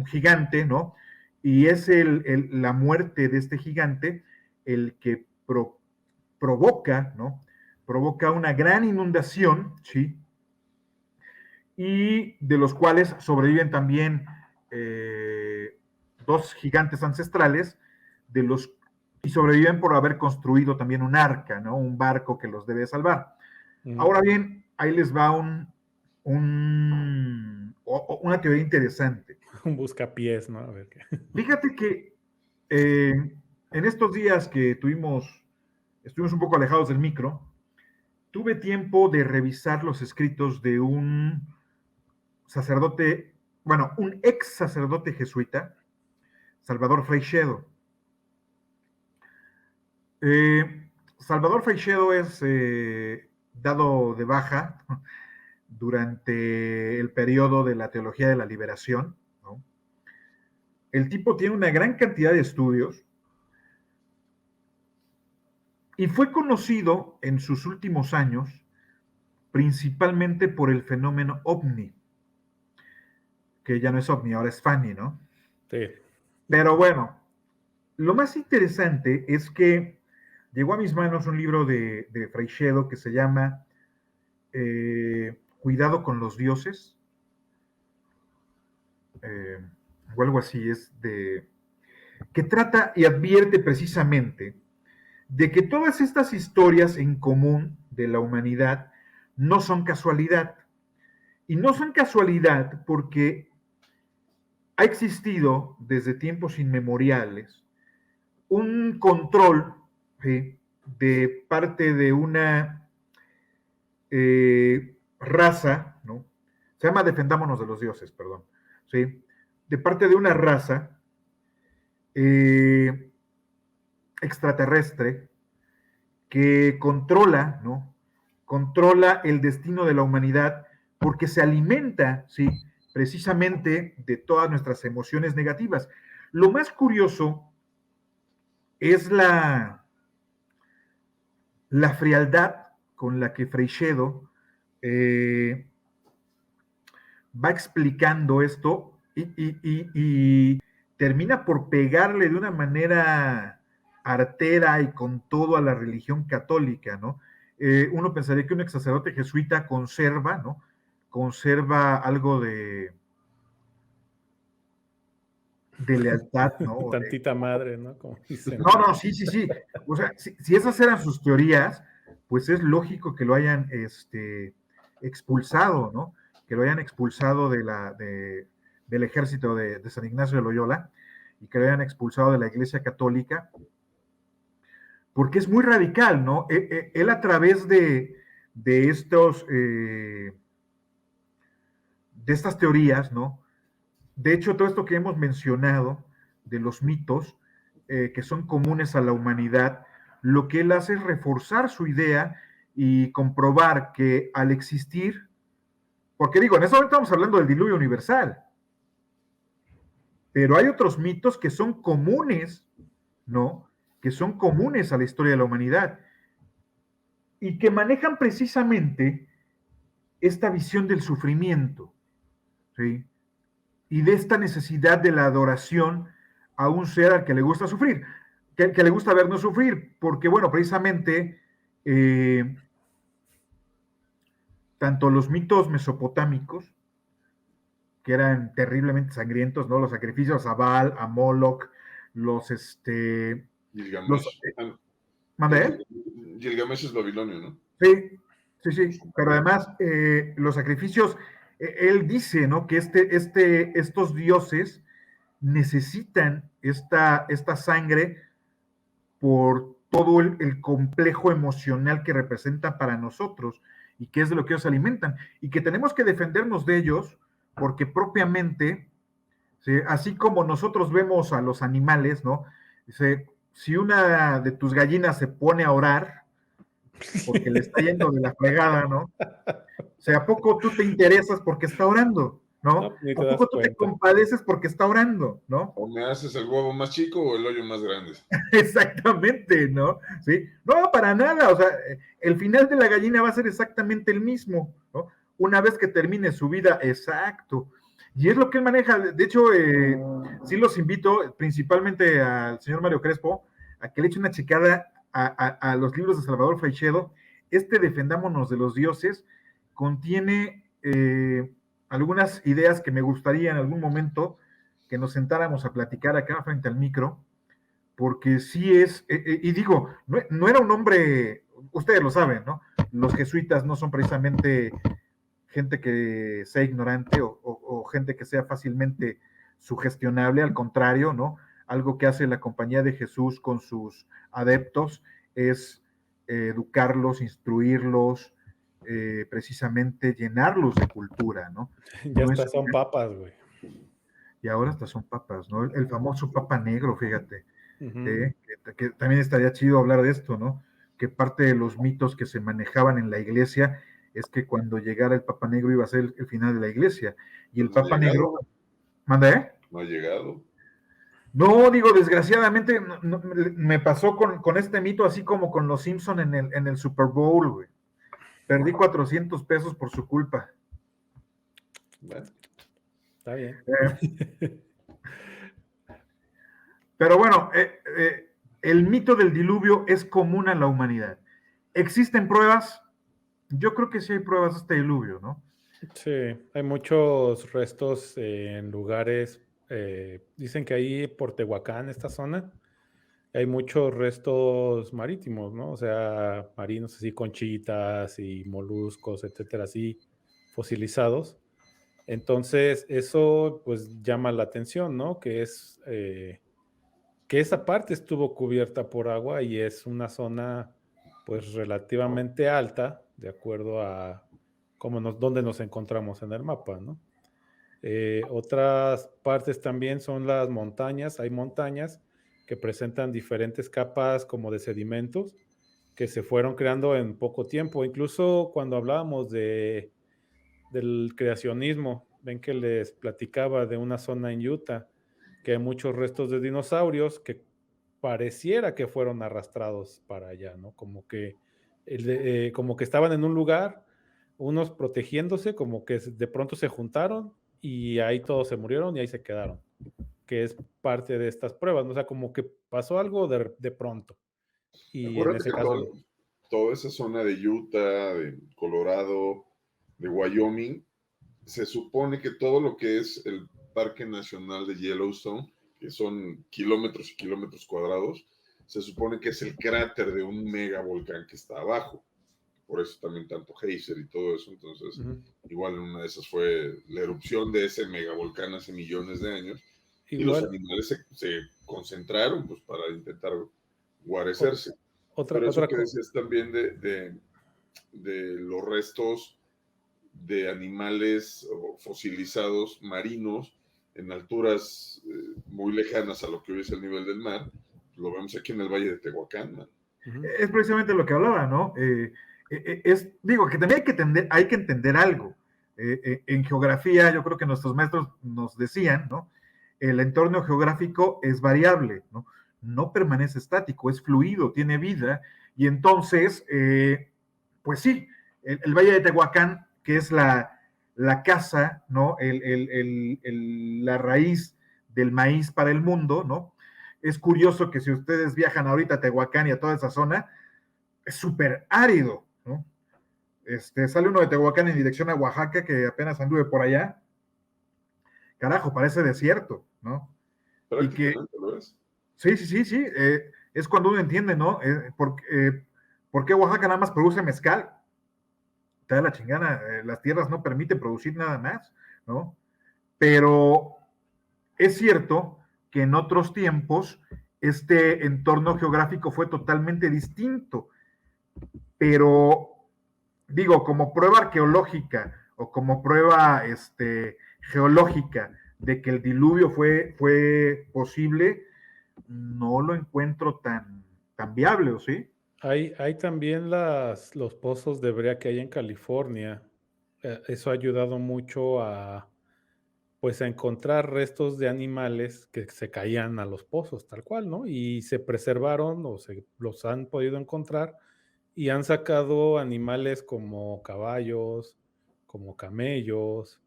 gigante, ¿no? Y es la muerte de este gigante el que provoca, ¿no? Provoca una gran inundación, ¿sí? Y de los cuales sobreviven también dos gigantes ancestrales, y sobreviven por haber construido también un arca, ¿no? Un barco que los debe salvar. Ahora bien, ahí les va una teoría interesante. Un buscapiés, ¿no? A ver qué. Fíjate que en estos días que estuvimos un poco alejados del micro, tuve tiempo de revisar los escritos de un sacerdote, bueno, un ex sacerdote jesuita, Salvador Freixedo. Salvador Freixedo es dado de baja durante el periodo de la teología de la liberación, ¿no? El tipo tiene una gran cantidad de estudios y fue conocido en sus últimos años principalmente por el fenómeno ovni, que ya no es ovni, ahora es Fanny, ¿no? Sí. Pero bueno, lo más interesante es que llegó a mis manos un libro de Freixedo que se llama Cuidado con los dioses, o algo así, que trata y advierte precisamente de que todas estas historias en común de la humanidad no son casualidad. Y no son casualidad porque ha existido desde tiempos inmemoriales un control, ¿sí?, de parte de una raza, ¿no? Se llama Defendámonos de los Dioses, perdón, ¿sí? De parte de una raza extraterrestre que controla, ¿no? Controla el destino de la humanidad porque se alimenta, ¿sí? Precisamente de todas nuestras emociones negativas. Lo más curioso es la frialdad con la que Freixedo va explicando esto y termina por pegarle de una manera artera y con todo a la religión católica, ¿no? Uno pensaría que un ex sacerdote jesuita conserva, ¿no? Conserva algo de lealtad, ¿no? Tantita madre, ¿no? Como dicen. No, sí. O sea, si esas eran sus teorías, pues es lógico que lo hayan expulsado, ¿no? Que lo hayan expulsado del ejército de San Ignacio de Loyola y que lo hayan expulsado de la Iglesia Católica, porque es muy radical, ¿no? Él a través de estas teorías, ¿no? De hecho, todo esto que hemos mencionado de los mitos que son comunes a la humanidad, lo que él hace es reforzar su idea y comprobar que al existir, porque digo, en ese momento estamos hablando del diluvio universal, pero hay otros mitos que son comunes, ¿no? Que son comunes a la historia de la humanidad y que manejan precisamente esta visión del sufrimiento, ¿sí? Y de esta necesidad de la adoración a un ser al que le gusta sufrir, que le gusta vernos sufrir, porque bueno, precisamente tanto los mitos mesopotámicos, que eran terriblemente sangrientos, ¿no? Los sacrificios a Baal, a Moloch, los Gilgamesh. ¿Mandé? Gilgamesh es babilonio, ¿no? Sí, pero además los sacrificios, él dice, ¿no? Que estos dioses necesitan esta sangre por todo el complejo emocional que representan para nosotros y que es de lo que ellos alimentan y que tenemos que defendernos de ellos porque propiamente, ¿sí? Así como nosotros vemos a los animales, ¿no? Dice, si una de tus gallinas se pone a orar porque le está yendo de la fregada, ¿no? O sea, ¿a poco tú te interesas porque está orando? ¿No? Ni te ¿A das poco tú te cuenta. compadeces porque está orando? ¿No? O me haces el huevo más chico o el hoyo más grande. Exactamente, ¿no? Sí, no, para nada, o sea, el final de la gallina va a ser exactamente el mismo, ¿no? Una vez que termine su vida, exacto. Y es lo que él maneja. De hecho, sí los invito, principalmente al señor Mario Crespo, a que le eche una checada a los libros de Salvador Freixedo. Defendámonos de los dioses, contiene algunas ideas que me gustaría en algún momento que nos sentáramos a platicar acá frente al micro, porque sí es, y digo, no era un hombre, ustedes lo saben, ¿no? Los jesuitas no son precisamente gente que sea ignorante o gente que sea fácilmente sugestionable, al contrario, ¿no? Algo que hace la Compañía de Jesús con sus adeptos es educarlos, instruirlos, precisamente llenarlos de cultura, ¿no? Ya No hasta es, son papas, güey. y ahora hasta son papas, ¿no? El famoso papa negro, fíjate. Uh-huh. Que también estaría chido hablar de esto, ¿no? Que parte de los mitos que se manejaban en la iglesia es que cuando llegara el Papa Negro iba a ser el final de la iglesia. Y el No ha Papa llegado. Negro, ¿manda, No ha llegado. No, digo, desgraciadamente me pasó con este mito así como con los Simpson en el Super Bowl, güey. Perdí 400 pesos por su culpa. Bueno. Está bien. Pero bueno, el mito del diluvio es común a la humanidad. ¿Existen pruebas? Yo creo que sí hay pruebas de este diluvio, ¿no? Sí, hay muchos restos en lugares, dicen que ahí por Tehuacán, esta zona, hay muchos restos marítimos, ¿no? O sea, marinos así, conchitas y moluscos, etcétera, así fosilizados. Entonces, eso pues llama la atención, ¿no? Que esa parte estuvo cubierta por agua y es una zona pues relativamente alta, de acuerdo a dónde nos encontramos en el mapa, ¿no? Otras partes también son las montañas. Hay montañas que presentan diferentes capas como de sedimentos que se fueron creando en poco tiempo. Incluso cuando hablábamos del creacionismo, ven que les platicaba de una zona en Utah que hay muchos restos de dinosaurios que pareciera que fueron arrastrados para allá, ¿no? Como que estaban en un lugar, unos protegiéndose, como que de pronto se juntaron y ahí todos se murieron y ahí se quedaron, que es parte de estas pruebas, ¿no? O sea, como que pasó algo de pronto. Y en Acuérdate ese que caso, toda esa zona de Utah, de Colorado, de Wyoming, se supone que todo lo que es el Parque Nacional de Yellowstone, que son kilómetros y kilómetros cuadrados, se supone que es el cráter de un mega volcán que está abajo. Por eso también tanto geyser y todo eso. Entonces, igual en una de esas fue la erupción de ese megavolcán hace millones de años. Y los igual, animales se concentraron pues, para intentar guarecerse. otra, Pero eso otra que cosa. decías también de los restos de animales fosilizados marinos en alturas muy lejanas a lo que hoy es el nivel del mar, lo vemos aquí en el Valle de Tehuacán, man. Es precisamente lo que hablaba, ¿no? Digo, que también hay que entender algo. En geografía, yo creo que nuestros maestros nos decían, ¿no? El entorno geográfico es variable, ¿no? No permanece estático, es fluido, tiene vida, y entonces, pues sí, el Valle de Tehuacán, que es la casa, ¿no? La raíz del maíz para el mundo, ¿no? Es curioso que si ustedes viajan ahorita a Tehuacán y a toda esa zona, es súper árido, ¿no? Sale uno de Tehuacán en dirección a Oaxaca, que apenas anduve por allá. Carajo, parece desierto, ¿no? Y que, Prácticamente lo es. sí, es cuando uno entiende, ¿no? ¿Por qué Oaxaca nada más produce mezcal? Te da la chingada, las tierras no permiten producir nada más, ¿no? Pero es cierto que en otros tiempos este entorno geográfico fue totalmente distinto, pero digo, como prueba arqueológica o como prueba geológica de que el diluvio fue posible, no lo encuentro tan viable, ¿o sí? Hay también los pozos de brea que hay en California. Eso ha ayudado mucho pues, a encontrar restos de animales que se caían a los pozos, tal cual, ¿no? Y se preservaron o los han podido encontrar y han sacado animales como caballos, como camellos,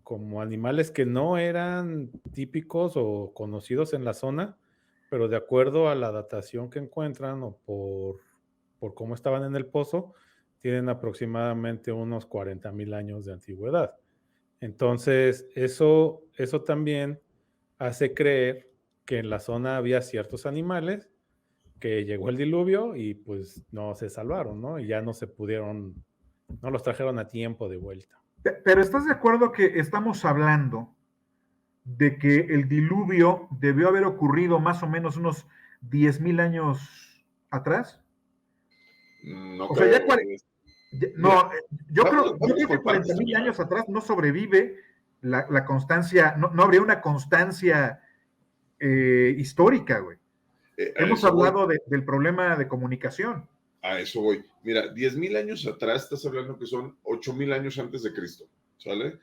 como animales que no eran típicos o conocidos en la zona, pero de acuerdo a la datación que encuentran o por cómo estaban en el pozo, tienen aproximadamente unos 40,000 años de antigüedad. Entonces, eso también hace creer que en la zona había ciertos animales que llegó el diluvio y pues no se salvaron, ¿no? Y ya no los trajeron a tiempo de vuelta. Pero ¿estás de acuerdo que estamos hablando de que el diluvio debió haber ocurrido más o menos unos 10,000 años atrás? No O sea, ya, creo. Mira, no, yo creo vamos que por partes 40,000 primero. años atrás no sobrevive la constancia, no habría una constancia histórica, güey. A Hemos eso voy. hablado del problema de comunicación. A eso voy. Mira, 10,000 años atrás estás hablando que son 8,000 años antes de Cristo, ¿sale?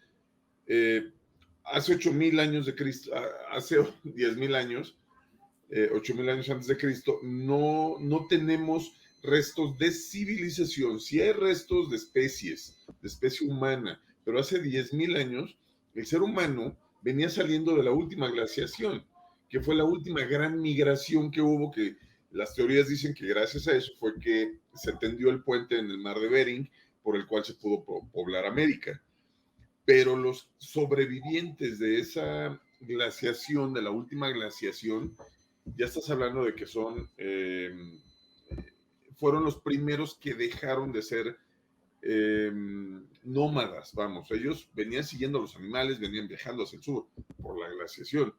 Hace 8,000 años de Cristo, hace 10,000 años, 8,000 años antes de Cristo, no tenemos restos de civilización. Sí hay restos de especies, de especie humana, pero hace 10,000 años el ser humano venía saliendo de la última glaciación, que fue la última gran migración que hubo, que las teorías dicen que gracias a eso fue que se tendió el puente en el mar de Bering, por el cual se pudo poblar América. Pero los sobrevivientes de esa glaciación, de la última glaciación, ya estás hablando de que fueron los primeros que dejaron de ser nómadas, vamos, ellos venían siguiendo a los animales, venían viajando hacia el sur por la glaciación.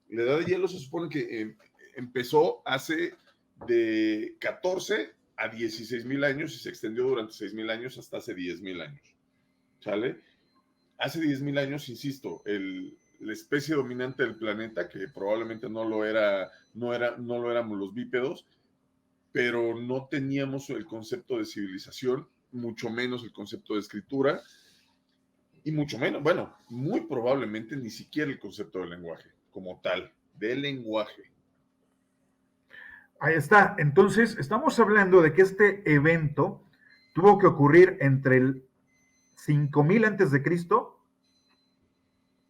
La edad de hielo se supone que empezó hace de 14 a 16,000 años y se extendió durante 6,000 años hasta hace 10,000 años. ¿Sale? Hace 10,000 años, insisto, la especie dominante del planeta, que probablemente no lo éramos los bípedos, pero no teníamos el concepto de civilización, mucho menos el concepto de escritura, y mucho menos, bueno, muy probablemente ni siquiera el concepto de lenguaje, como tal, de lenguaje. Ahí está. Entonces, estamos hablando de que este evento tuvo que ocurrir entre el 5000 antes de Cristo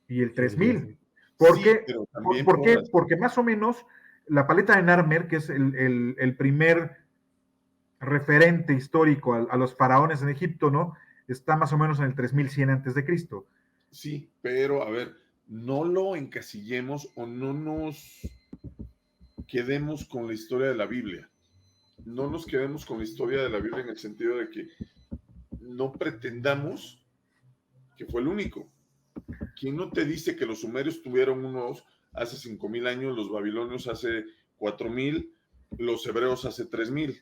y el 3000. ¿Por qué? Porque más o menos la paleta de Narmer, que es el primer referente histórico a los faraones en Egipto, ¿no? Está más o menos en el 3100 antes de Cristo. Sí, pero a ver, no lo encasillemos o no nos quedemos con la historia de la Biblia. No nos quedemos con la historia de la Biblia en el sentido de que no pretendamos que fue el único. ¿Quién no te dice que los sumerios tuvieron unos hace 5,000 años, los babilonios hace 4,000, los hebreos hace 3,000?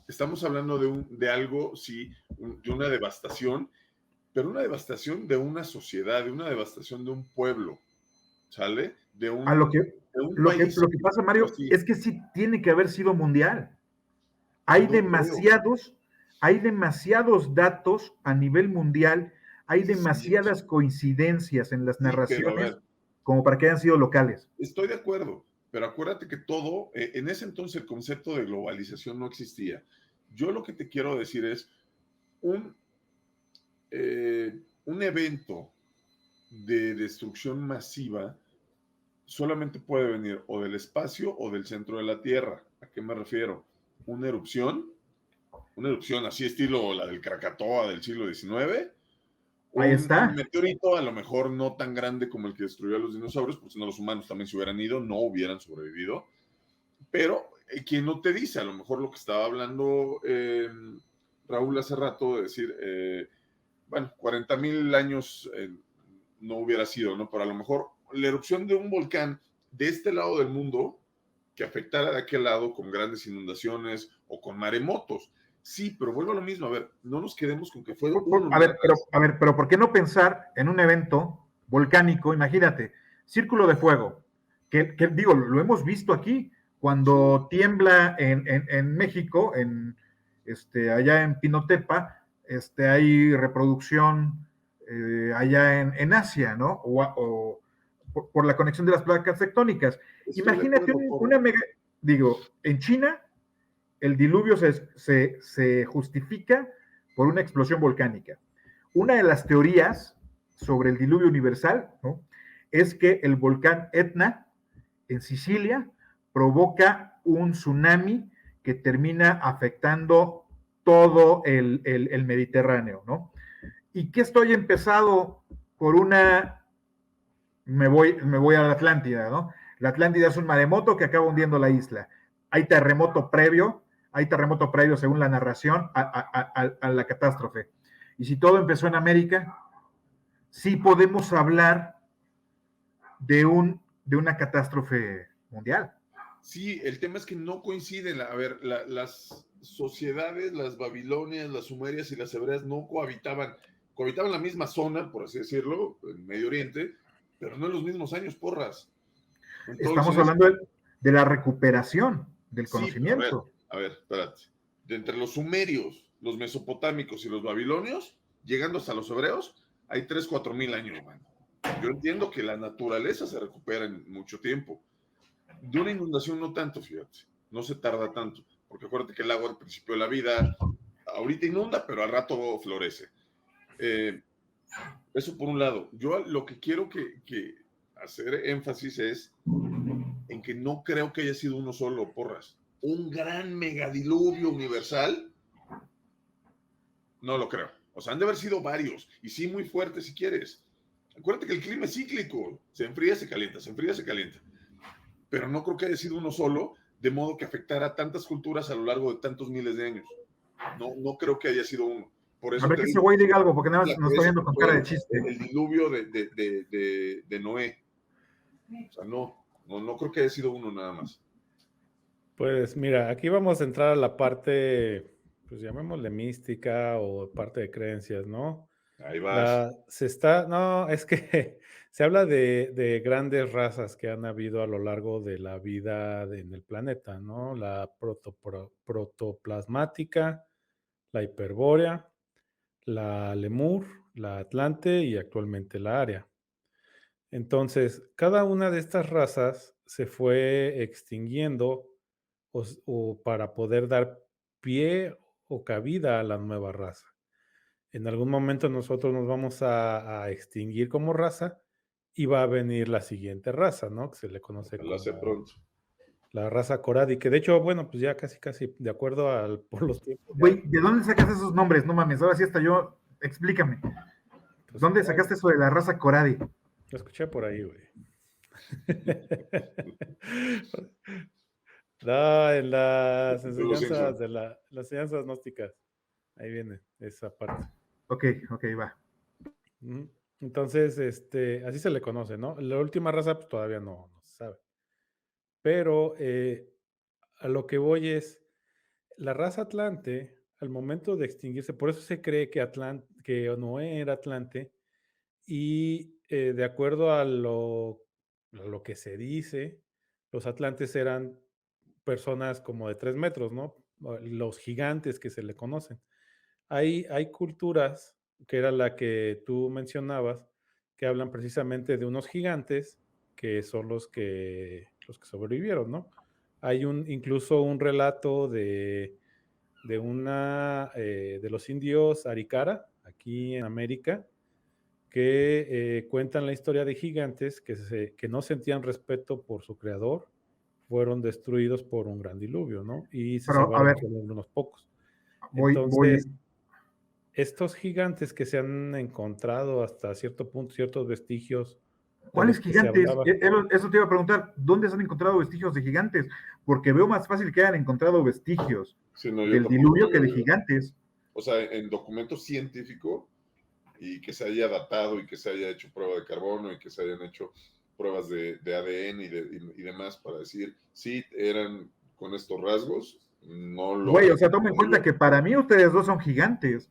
Estamos hablando de algo, sí, de una devastación, pero una devastación de una sociedad, de una devastación de un pueblo, ¿sale? Lo que pasa, Mario, es que sí tiene que haber sido mundial. Hay demasiados datos a nivel mundial, hay demasiadas coincidencias en las narraciones como para que hayan sido locales. Estoy de acuerdo, pero acuérdate que todo, en ese entonces el concepto de globalización no existía. Yo lo que te quiero decir es un evento de destrucción masiva solamente puede venir o del espacio o del centro de la Tierra. ¿A qué me refiero? Una erupción así estilo la del Krakatoa del siglo XIX. Ahí está. Un meteorito a lo mejor no tan grande como el que destruyó a los dinosaurios, porque si no los humanos también se hubieran ido, no hubieran sobrevivido. Pero, ¿quién no te dice? A lo mejor lo que estaba hablando Raúl hace rato, de decir, 40,000 años no hubiera sido, ¿no? Pero a lo mejor la erupción de un volcán de este lado del mundo que afectara de aquel lado con grandes inundaciones o con maremotos. Sí, pero vuelvo a lo mismo. A ver, no nos quedemos con que fue uno. Pero ¿por qué no pensar en un evento volcánico? Imagínate, Círculo de Fuego, que digo, lo hemos visto aquí, cuando tiembla en México, allá en Pinotepa, hay reproducción allá en Asia, ¿no? O por la conexión de las placas tectónicas. Imagínate en China, el diluvio se justifica por una explosión volcánica. Una de las teorías sobre el diluvio universal, ¿no?, es que el volcán Etna en Sicilia provoca un tsunami que termina afectando todo el Mediterráneo, ¿no? ¿Y qué estoy empezado por una? Me voy a la Atlántida, ¿no? La Atlántida es un maremoto que acaba hundiendo la isla. Hay terremoto previo según la narración a la catástrofe. Y si todo empezó en América, sí podemos hablar de una catástrofe mundial. Sí, el tema es que no coinciden. A ver, las sociedades, las babilonias, las sumerias y las hebreas no cohabitaban la misma zona, por así decirlo, en Medio Oriente, pero no en los mismos años, porras. Entonces, estamos hablando de la recuperación del conocimiento. A ver, espérate. De entre los sumerios, los mesopotámicos y los babilonios, llegando hasta los hebreos, hay 3,000-4,000 años, man. Yo entiendo que la naturaleza se recupera en mucho tiempo. De una inundación no tanto, fíjate. No se tarda tanto. Porque acuérdate que el agua al principio de la vida, ahorita inunda, pero al rato florece. Eso por un lado. Yo lo que quiero que hacer énfasis es en que no creo que haya sido uno solo, porras. Un gran megadiluvio universal, no lo creo. O sea, han de haber sido varios, y sí muy fuertes si quieres. Acuérdate que el clima es cíclico, se enfría, se calienta, se enfría, se calienta. Pero no creo que haya sido uno solo, de modo que afectara a tantas culturas a lo largo de tantos miles de años. No creo que haya sido uno. Por eso a ver que ese güey diga algo, porque nada más nos está viendo con cara de chiste. El diluvio de Noé. O sea, no creo que haya sido uno nada más. Pues mira, aquí vamos a entrar a la parte, pues llamémosle mística o parte de creencias, ¿no? Ahí vas. No, es que se habla de grandes razas que han habido a lo largo de la vida en el planeta, ¿no? La protoplasmática, la hiperbórea, la lemur, la atlante y actualmente la aria. Entonces, cada una de estas razas se fue extinguiendo o para poder dar pie o cabida a la nueva raza. En algún momento nosotros nos vamos a extinguir como raza y va a venir la siguiente raza, ¿no? Que se le conoce Ojalá sea como pronto. la raza Coradi, que de hecho, bueno, pues ya casi, casi de acuerdo por los tiempos, ya, Güey, ¿de dónde sacas esos nombres? No mames, ahora sí hasta yo, explícame. pues ¿Dónde sacaste eso de la raza Coradi? lo escuché por ahí, güey. No, en las De los enseñanzas Simpson. las enseñanzas gnósticas. Ahí viene esa parte. Ok, ok, va. Ujú. Entonces, así se le conoce, ¿no? La última raza, pues todavía no se sabe. Pero a lo que voy es, la raza Atlante, al momento de extinguirse, por eso se cree que Noé era Atlante, y de acuerdo a lo que se dice, los Atlantes eran personas como de 3 metros, ¿no? Los gigantes que se le conocen. Hay culturas, que era la que tú mencionabas, que hablan precisamente de unos gigantes que son los que sobrevivieron, ¿no? Hay incluso un relato de los indios Arikara, aquí en América, que cuentan la historia de gigantes que no sentían respeto por su creador, fueron destruidos por un gran diluvio, ¿no? Y se Pero, a salvaron ver, solo unos pocos. voy. Entonces, estos gigantes que se han encontrado hasta cierto punto, ciertos vestigios de ¿Cuáles los que se gigantes? hablaba. Eso te iba a preguntar, ¿dónde se han encontrado vestigios de gigantes? Porque veo más fácil que hayan encontrado vestigios Sí, no, yo del tampoco lo diluvio que veo de igual. gigantes. O sea, en documento científico y que se haya datado y que se haya hecho prueba de carbono y que se hayan hecho pruebas de ADN y demás para decir si eran con estos rasgos, no lo Güey, he o sea, toma en encontrado cuenta yo. que para mí ustedes dos son gigantes.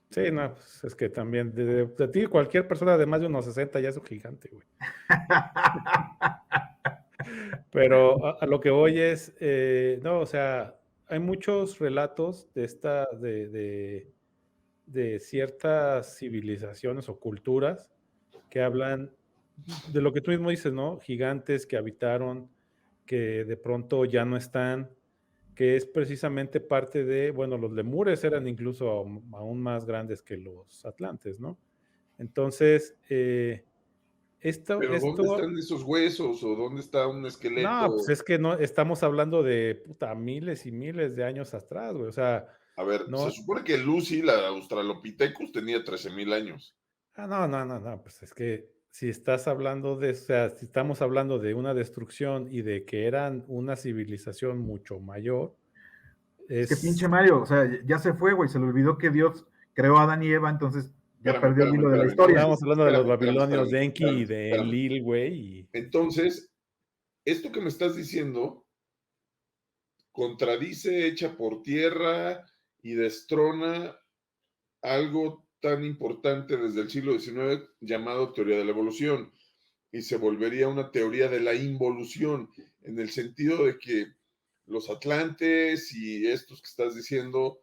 Sí, no, pues es que también de ti cualquier persona de más de unos 60 ya es un gigante, güey. Pero a lo que voy es, no, o sea, hay muchos relatos de ciertas civilizaciones o culturas que hablan de lo que tú mismo dices, ¿no? Gigantes que habitaron, que de pronto ya no están, que es precisamente parte bueno, los lemures eran incluso aún más grandes que los atlantes, ¿no? Entonces, esto, Pero ¿dónde esto, están esos huesos o dónde está un no, pues esqueleto? es que no, estamos hablando de puta, miles y miles de años atrás, güey. O sea, A ver, se no, supone que Lucy, la Australopithecus, tenía 13,000 años. no, pues es que si estás hablando o sea, si estamos hablando de una destrucción y de que eran una civilización mucho mayor, Es que pinche es, Mario, o sea, ya se fue, güey, se le olvidó que Dios creó a Adán y Eva, entonces ya Espérame, perdió el espérame, hilo de la espérame. historia. estamos hablando de los babilonios Espérame, de Enki y espérame, de espérame. Enlil, güey, y Entonces, esto que me estás diciendo contradice, echa por tierra y destrona algo tan importante desde el siglo XIX llamado teoría de la evolución y se volvería una teoría de la involución en el sentido de que los atlantes y estos que estás diciendo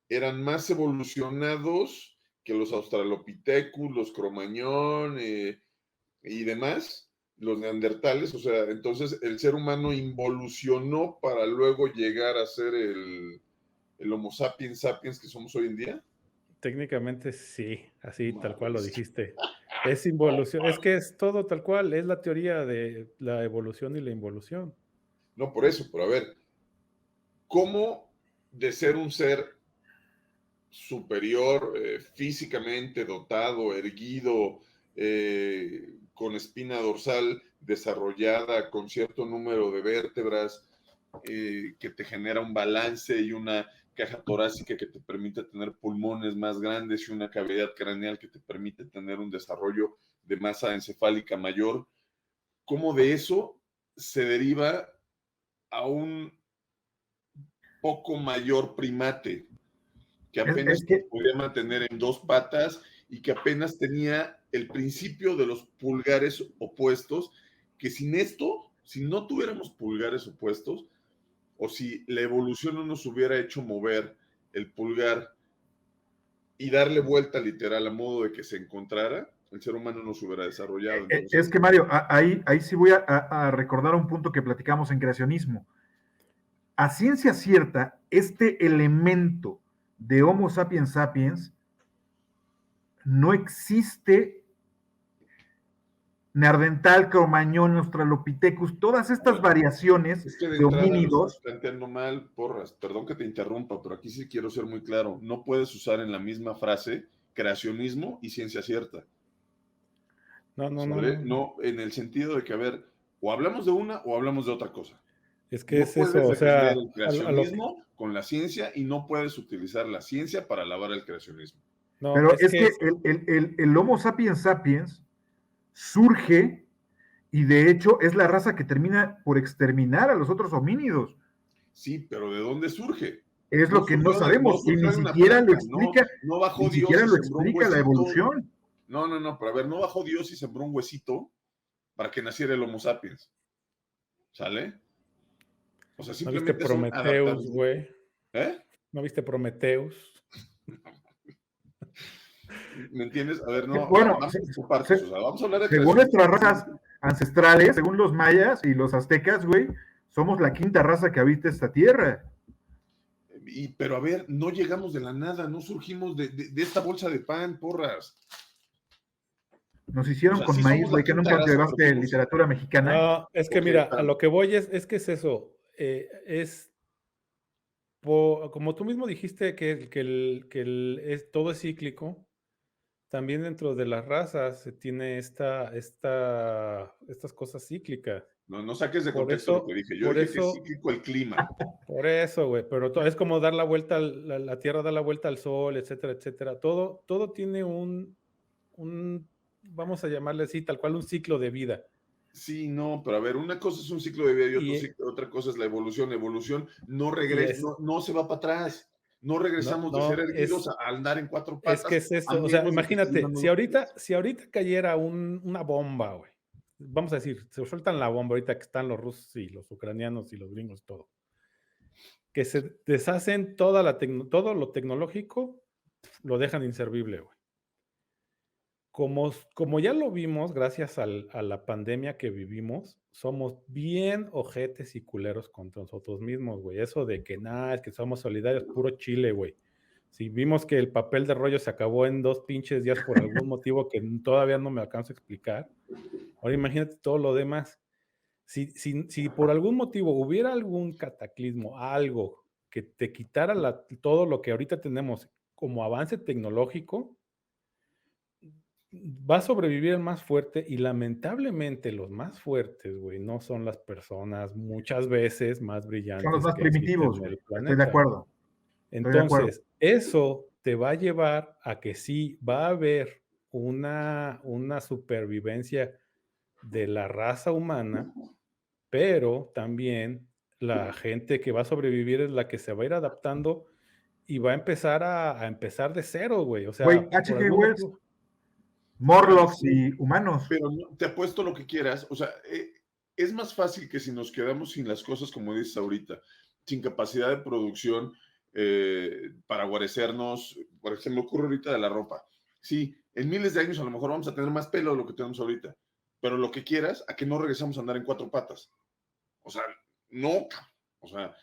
eran más evolucionados que los Australopithecus, los Cromañón y demás, los neandertales, o sea, entonces el ser humano involucionó para luego llegar a ser el Homo sapiens sapiens que somos hoy en día. técnicamente sí, así tal cual lo Madres. dijiste. Es involución, es que es todo tal cual, es la teoría de la evolución y la involución. No por eso, pero a ver, ¿cómo de ser un ser superior, físicamente dotado, erguido, con espina dorsal desarrollada, con cierto número de vértebras, que te genera un balance y una caja torácica que te permite tener pulmones más grandes y una cavidad craneal que te permite tener un desarrollo de masa encefálica mayor? ¿Cómo de eso se deriva a un poco mayor primate, que apenas podía mantener en dos patas y que apenas tenía el principio de los pulgares opuestos, que sin esto, si no tuviéramos pulgares opuestos, o si la evolución no nos hubiera hecho mover el pulgar y darle vuelta literal a modo de que se encontrara, el ser humano no se hubiera desarrollado. Entonces, es que Mario, ahí sí voy a recordar un punto que platicamos en creacionismo. A ciencia cierta, este elemento de Homo sapiens sapiens no existe. Neandertal, Cromañón, Australopithecus, todas estas variaciones es que de homínidos. Estás planteando mal, Porras. Perdón que te interrumpa, pero aquí sí quiero ser muy claro. No puedes usar en la misma frase creacionismo y ciencia cierta. No, en el sentido de que, a ver, o hablamos de una o hablamos de otra cosa. Es que no es puedes eso, o sea, el creacionismo con la ciencia y no puedes utilizar la ciencia para alabar el creacionismo. No, pero es que el Homo sapiens sapiens surge y de hecho es la raza que termina por exterminar a los otros homínidos. Sí, pero ¿de dónde surge? Es lo que no sabemos y ni siquiera lo explica, no bajó ni Dios siquiera y lo sembró un explica la huesito. evolución. No, pero a ver, no bajó Dios y sembró un huesito para que naciera el Homo sapiens. ¿Sale? O sea, simplemente ¿No viste Prometheus, güey? ¿Eh? ¿No viste Prometheus? ¿Me entiendes? A ver, no, bueno, vamos por partes, o sea, vamos a hablar de según nuestras razas ancestrales, según los mayas y los aztecas, güey, somos la quinta raza que habita esta tierra. Pero a ver, no llegamos de la nada, no surgimos de esta bolsa de pan, Porras. Nos hicieron con maíz, güey, que nunca llevaste literatura mexicana. No, es que mira, a lo que voy es que es eso. Como tú mismo dijiste que todo es cíclico, también dentro de las razas se tiene estas cosas cíclicas. No saques de contexto lo que dije. Yo dije que es cíclico el clima. Por eso, güey, pero es como dar la vuelta, la Tierra da la vuelta al Sol, etcétera, etcétera. Todo tiene un, vamos a llamarle así, tal cual un ciclo de vida. Sí, no, pero a ver, una cosa es un ciclo de vida y otra cosa es la evolución. La evolución no regresa, no se va para atrás. No regresamos de ser erguidos a andar en cuatro patas. Es que es eso, o sea, imagínate, si ahorita cayera una bomba, güey, vamos a decir, se sueltan la bomba ahorita que están los rusos y los ucranianos y los gringos, todo, que se deshacen todo lo tecnológico, lo dejan inservible, güey. Como ya lo vimos, gracias a la pandemia que vivimos, somos bien ojetes y culeros contra nosotros mismos, güey. Eso de que nada, es que somos solidarios, puro chile, güey. Si vimos que el papel de rollo se acabó en 2 pinches días por algún motivo que todavía no me alcanzo a explicar, ahora imagínate todo lo demás. Si por algún motivo hubiera algún cataclismo, algo que te quitara todo lo que ahorita tenemos como avance tecnológico, va a sobrevivir el más fuerte y lamentablemente los más fuertes, güey, no son las personas muchas veces más brillantes. Son los más primitivos, güey. Estoy de acuerdo. Entonces, eso te va a llevar a que sí va a haber una supervivencia de la raza humana, pero también la gente que va a sobrevivir es la que se va a ir adaptando y va a empezar a empezar de cero, güey. O sea, H.G. Wells, Morlocks y humanos. Pero te apuesto lo que quieras. O sea, es más fácil que si nos quedamos sin las cosas, como dices ahorita, sin capacidad de producción para guarecernos. Por ejemplo, ocurre ahorita de la ropa. Sí, en miles de años a lo mejor vamos a tener más pelo de lo que tenemos ahorita. Pero lo que quieras, a que no regresamos a andar en 4 patas. O sea, no. O sea,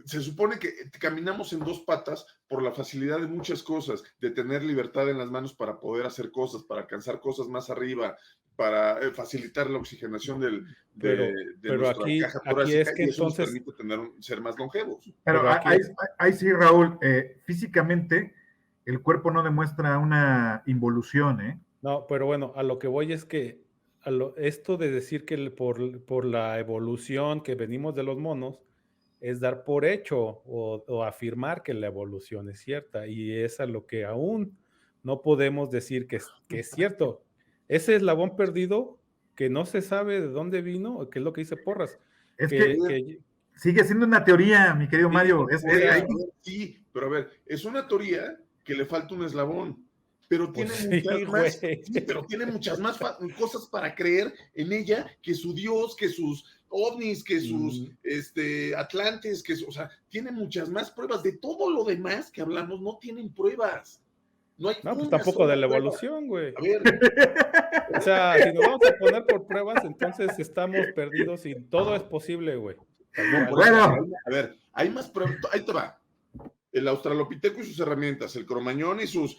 se supone que caminamos en 2 patas por la facilidad de muchas cosas, de tener libertad en las manos para poder hacer cosas, para alcanzar cosas más arriba, para facilitar la oxigenación de nuestra caja torácica, es que y eso entonces nos permite ser más longevos. Pero ahí sí, Raúl, físicamente el cuerpo no demuestra una involución, ¿eh? No, pero bueno, a lo que voy es que esto de decir que por la evolución que venimos de los monos, es dar por hecho o afirmar que la evolución es cierta, y es a lo que aún no podemos decir que es cierto. Ese eslabón perdido que no se sabe de dónde vino, que es lo que dice Porras. Es que sigue siendo una teoría, mi querido Mario. Sí, pero a ver, es una teoría que le falta un eslabón, pero tiene tiene muchas más cosas para creer en ella que su Dios, que sus ovnis, que sus atlantes, o sea, tiene muchas más pruebas. De todo lo demás que hablamos no tienen pruebas. No hay pues tampoco de la prueba. evolución, güey. A ver. O sea, si nos vamos a poner por pruebas, entonces estamos perdidos y todo es posible, güey. Bueno. A ver, hay más pruebas. Ahí te va. El australopiteco y sus herramientas, el cromañón y sus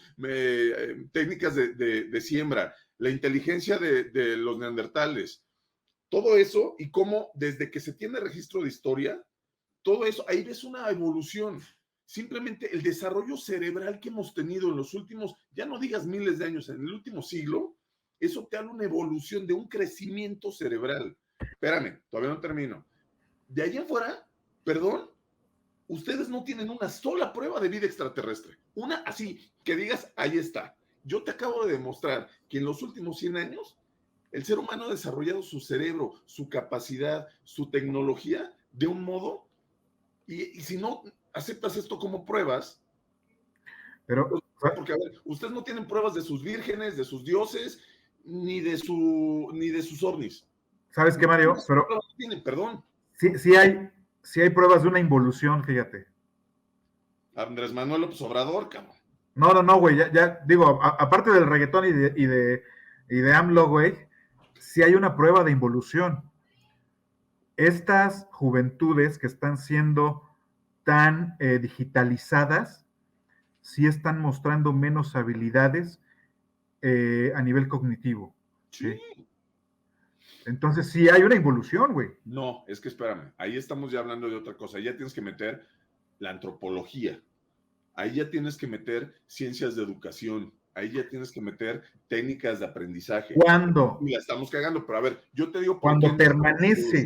técnicas de siembra, la inteligencia de los neandertales, todo eso, y cómo desde que se tiene registro de historia, todo eso, ahí ves una evolución. Simplemente el desarrollo cerebral que hemos tenido en los últimos, ya no digas miles de años, en el último siglo, eso te habla una evolución de un crecimiento cerebral. Espérame, todavía no termino. De allá afuera, perdón, ustedes no tienen una sola prueba de vida extraterrestre. Una así, que digas, ahí está. Yo te acabo de demostrar que en los últimos 100 años, el ser humano ha desarrollado su cerebro, su capacidad, su tecnología de un modo, y si no aceptas esto como pruebas, pero, porque a ver, ustedes no tienen pruebas de sus vírgenes, de sus dioses, ni de sus ovnis. ¿Sabes qué, Mario? Pero no tienen, perdón. Sí hay pruebas de una involución, fíjate. Andrés Manuel López Obrador, cabrón. No, güey, ya digo, aparte del reggaetón y de AMLO, güey, sí hay una prueba de involución. Estas juventudes que están siendo tan digitalizadas, sí están mostrando menos habilidades a nivel cognitivo. Sí. Entonces sí hay una involución, güey. No, es que espérame, ahí estamos ya hablando de otra cosa. Ahí ya tienes que meter la antropología. Ahí ya tienes que meter ciencias de educación. Ahí ya tienes que meter técnicas de aprendizaje. ¿Cuándo? Y la estamos cagando, pero a ver, yo te digo... Cuando permanece,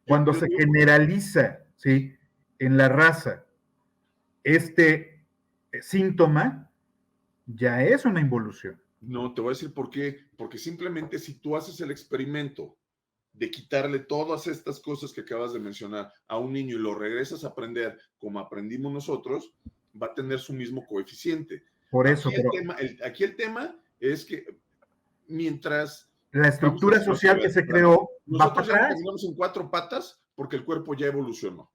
cuando se generaliza, ¿sí?, en la raza este síntoma, ya es una involución. No, te voy a decir por qué. Porque simplemente si tú haces el experimento de quitarle todas estas cosas que acabas de mencionar a un niño y lo regresas a aprender como aprendimos nosotros, va a tener su mismo coeficiente. Por eso, aquí el tema es que mientras... La estructura social que se creó va para atrás. Caminamos en 4 patas porque el cuerpo ya evolucionó.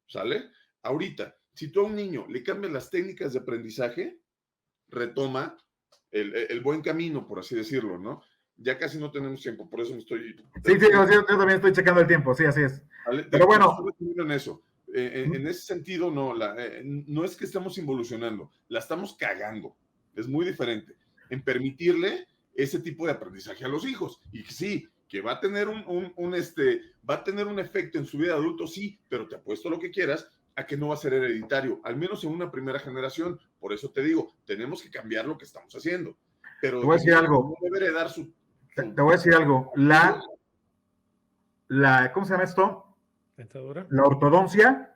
¿Sale? Ahorita, si tú a un niño le cambias las técnicas de aprendizaje, retoma el buen camino, por así decirlo, ¿no? Ya casi no tenemos tiempo, por eso me estoy... Sí, yo también estoy checando el tiempo, sí, así es. ¿Vale? Pero bueno... En eso. En ese sentido, no, no es que estemos involucionando, la estamos cagando. Es muy diferente en permitirle ese tipo de aprendizaje a los hijos. Y sí, que va a tener va a tener un efecto en su vida de adulto, sí, pero te apuesto lo que quieras a que no va a ser hereditario, al menos en una primera generación. Por eso te digo, tenemos que cambiar lo que estamos haciendo. Pero te voy a decir algo. No debe dar te voy a decir algo. ¿Cómo se llama esto? La ortodoncia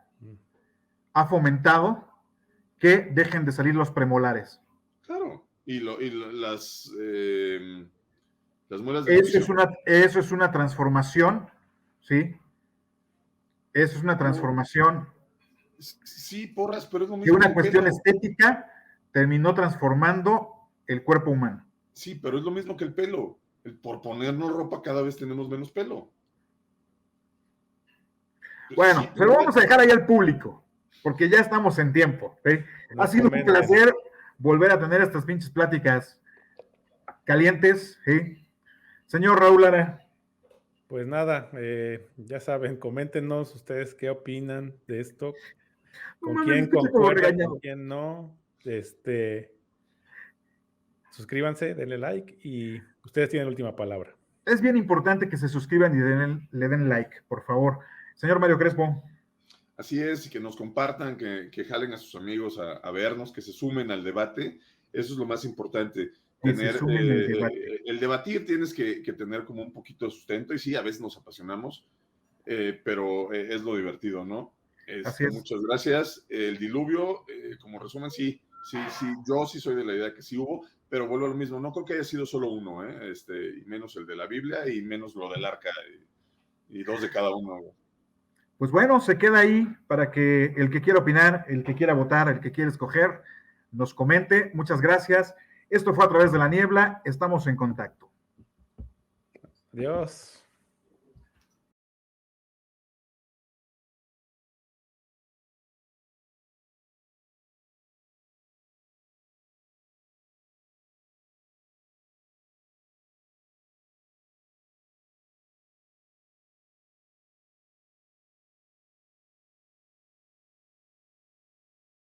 ha fomentado que dejen de salir los premolares. Claro. Y las muelas de eso es una transformación, ¿sí? Eso es una transformación. Sí, Porras, pero es lo mismo. Que una cuestión estética terminó transformando el cuerpo humano. Sí, pero es lo mismo que el pelo. Por ponernos ropa cada vez tenemos menos pelo. Bueno, sí, se lo vamos a dejar ahí al público, porque ya estamos en tiempo. ¿Sí? Ha sido un placer volver a tener estas pinches pláticas calientes. ¿Sí? Señor Raúl Lara. Pues nada, ya saben, coméntenos ustedes qué opinan de esto, con quién concuerdan, con quién no. Suscríbanse, denle like y ustedes tienen la última palabra. Es bien importante que se suscriban y le den like, por favor. Señor Mario Crespo. Así es, y que nos compartan, que jalen a sus amigos a vernos, que se sumen al debate. Eso es lo más importante. El debatir tienes que tener como un poquito de sustento, y sí, a veces nos apasionamos, pero es lo divertido, ¿no? Así es. Muchas gracias. El diluvio, como resumen, sí, yo sí soy de la idea que sí hubo, pero vuelvo a lo mismo, no creo que haya sido solo uno, y menos el de la Biblia y menos lo del arca. y 2 de cada uno, güey. Pues bueno, se queda ahí para que el que quiera opinar, el que quiera votar, el que quiera escoger, nos comente. Muchas gracias. Esto fue A Través de la Niebla. Estamos en contacto. Adiós.